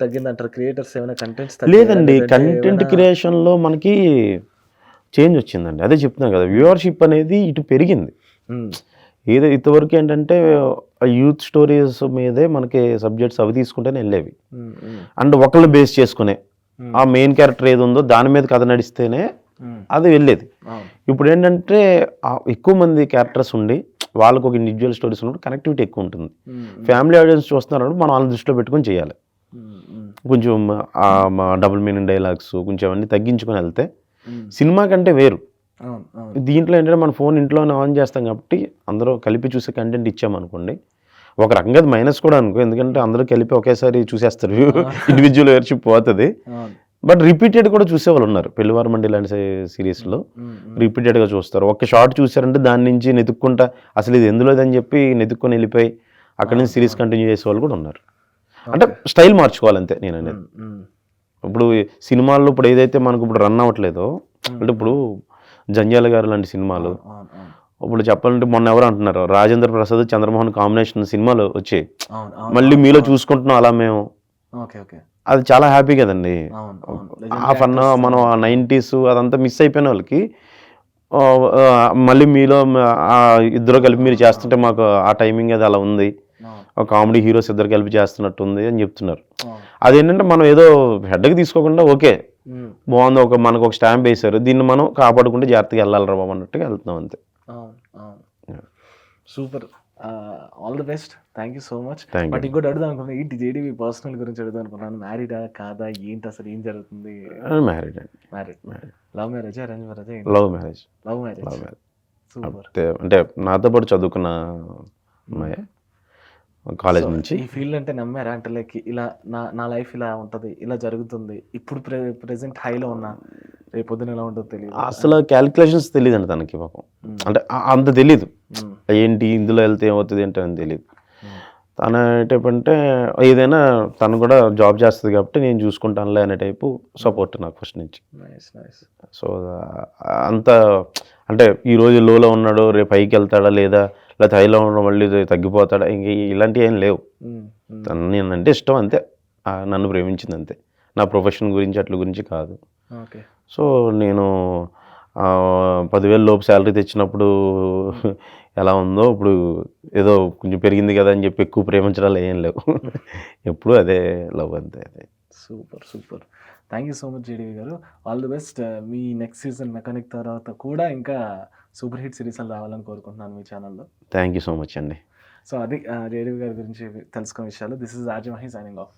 తగ్గింది అంటారు? క్రియేటర్స్ ఏమైనా కంటెంట్స్ లేదండి, కంటెంట్ క్రియేషన్లో మనకి చేంజ్ వచ్చిందండి. అదే చెప్తున్నాను కదా, వ్యూవర్షిప్ అనేది ఇటు పెరిగింది. ఏదో ఇంతవరకు ఏంటంటే యూత్ స్టోరీస్ మీదే మనకి సబ్జెక్ట్స్ అవి తీసుకుంటేనే వెళ్ళేవి. అండ్ ఒకళ్ళు బేస్ చేసుకునే ఆ మెయిన్ క్యారెక్టర్ ఏది ఉందో దాని మీద కథ నడిస్తేనే అది వెళ్ళేది. ఇప్పుడు ఏంటంటే ఎక్కువ మంది క్యారెక్టర్స్ ఉండి వాళ్ళకు ఒక ఇండివిజువల్ స్టోరీస్ ఉన్నప్పుడు కనెక్టివిటీ ఎక్కువ ఉంటుంది. ఫ్యామిలీ ఆడియన్స్ చూస్తున్నప్పుడు మనం వాళ్ళని దృష్టిలో పెట్టుకొని చేయాలి. కొంచెం డబుల్ మీనింగ్ డైలాగ్స్ కొంచెం అవన్నీ తగ్గించుకొని వెళ్తే సినిమా కంటే వేరు. దీంట్లో ఏంటంటే మన ఫోన్ ఇంట్లోనే ఆన్ చేస్తాం కాబట్టి అందరూ కలిపి చూసే కంటెంట్ ఇచ్చామనుకోండి, ఒక రకంగా అది మైనస్ కూడా అనుకో, ఎందుకంటే అందరూ కలిపి ఒకేసారి చూసేస్తారు, ఇండివిజువల్ వేర్షిప్ పోతుంది. బట్ రిపీటెడ్ కూడా చూసేవాళ్ళు ఉన్నారు. పెళ్లివారం మండి లాంటి సిరీస్లో రిపీటెడ్గా చూస్తారు. ఒక షార్ట్ చూసారంటే దాని నుంచి నెతుక్కుంటా అసలు ఇది ఎందులోదని చెప్పి నెతుక్కొని వెళ్ళిపోయి అక్కడి నుంచి సిరీస్ కంటిన్యూ చేసే వాళ్ళు కూడా ఉన్నారు. అంటే స్టైల్ మార్చుకోవాలంతే నేను అనేది. ఇప్పుడు సినిమాల్లో ఇప్పుడు ఏదైతే మనకు ఇప్పుడు రన్ అవ్వట్లేదో, అంటే ఇప్పుడు జంజాల గారు లాంటి సినిమాలు, ఇప్పుడు చెప్పాలంటే మొన్న ఎవరు అంటున్నారు రాజేంద్ర ప్రసాద్ చంద్రమోహన్ కాంబినేషన్ సినిమాలు వచ్చాయి, మళ్ళీ మీలో చూసుకుంటున్నాం అలా మేము. అది చాలా హ్యాపీ కదండి. ఆ ఫన్ మనం ఆ 90s అదంతా మిస్ అయిపోయిన వాళ్ళకి మళ్ళీ మీలో ఇద్దరు కలిపి మీరు చేస్తుంటే మాకు ఆ టైమింగ్ అది అలా ఉంది, కామెడీ హీరోస్ ఇద్దరు కలిపి చేస్తున్నట్టు ఉంది అని చెప్తున్నారు. అదేంటంటే మనం ఏదో హెడ్కి తీసుకోకుండా ఓకే బాగుంది, మనకు ఒక స్టాంప్ వేశారు, దీన్ని మనం కాపాడుకుంటే జాగ్రత్తగా వెళ్ళాలి రా బాబు అన్నట్టుగా వెళ్తున్నాం అంతే. Super, all the best, thank you so much. But ఇంకోటి అడుగుదాం అనుకున్నాను, ఏంటి జేడీవి పర్సనల్ గురించి అడుగుదాం అనుకున్నాను. మ్యారీడా కాదా, ఏంటి అసలు ఏం జరుగుతుంది? మ్యారీడ్ అండి. Married. Love marriage, arrange marriage? Love marriage. Love marriage. Super. అంటే నాతో పాటు చదువుకున్న అమ్మాయి, కాలేజ్ నుంచి. ఈ ఫీల్డ్ అంటే నమ్మారా? అంటే లైక్ ఇలా నా లైఫ్ ఇలా ఉంటుంది, ఇలా జరుగుతుంది, ఇప్పుడు ప్రెసెంట్ హైలో ఉన్నా, రేపు పొద్దున ఎలా ఉంటుందో తెలియదు. అసలు క్యాలిక్యులేషన్స్ తెలియదు అండి తనకి పాపం. అంటే అంత తెలీదు ఏంటి ఇందులో వెళ్తే ఏమవుతుంది ఏంటి అని తెలియదు. తన ఏంటంటే ఏదైనా తను కూడా జాబ్ చేస్తుంది కాబట్టి నేను చూసుకుంటానులే అనే టైపు సపోర్ట్ నాకు ఫస్ట్ నుంచి. సో అంత అంటే ఈరోజు లోలో ఉన్నాడు, రేపు పైకి వెళ్తాడా లేదా, లేకపోతే హైలో ఉన్న మళ్ళీ తగ్గిపోతాడా, ఇంక ఇలాంటివి ఏం లేవు. తను నేనంటే ఇష్టం అంతే, నన్ను ప్రేమించింది అంతే, నా ప్రొఫెషన్ గురించి అట్ల గురించి కాదు. సో నేను 10,000 లోపు శాలరీ తెచ్చినప్పుడు ఎలా ఉందో ఇప్పుడు ఏదో కొంచెం పెరిగింది కదా అని చెప్పి ఎక్కువ ప్రేమించడాలు ఏం లేవు. ఎప్పుడు అదే లవ్ అంతే. అదే. Super super, thank you so much JDV గారు. All the best. మీ నెక్స్ట్ సీజన్ మెకానిక్ తర్వాత కూడా ఇంకా సూపర్ హిట్ సిరీస్ రావాలని కోరుకుంటున్నాను మీ ఛానల్లో. థ్యాంక్ యూ సో మచ్ అండి. సో అది జేడీవి గారి గురించి తెలుసుకునే విషయాలు. This is RJ Mahi signing off.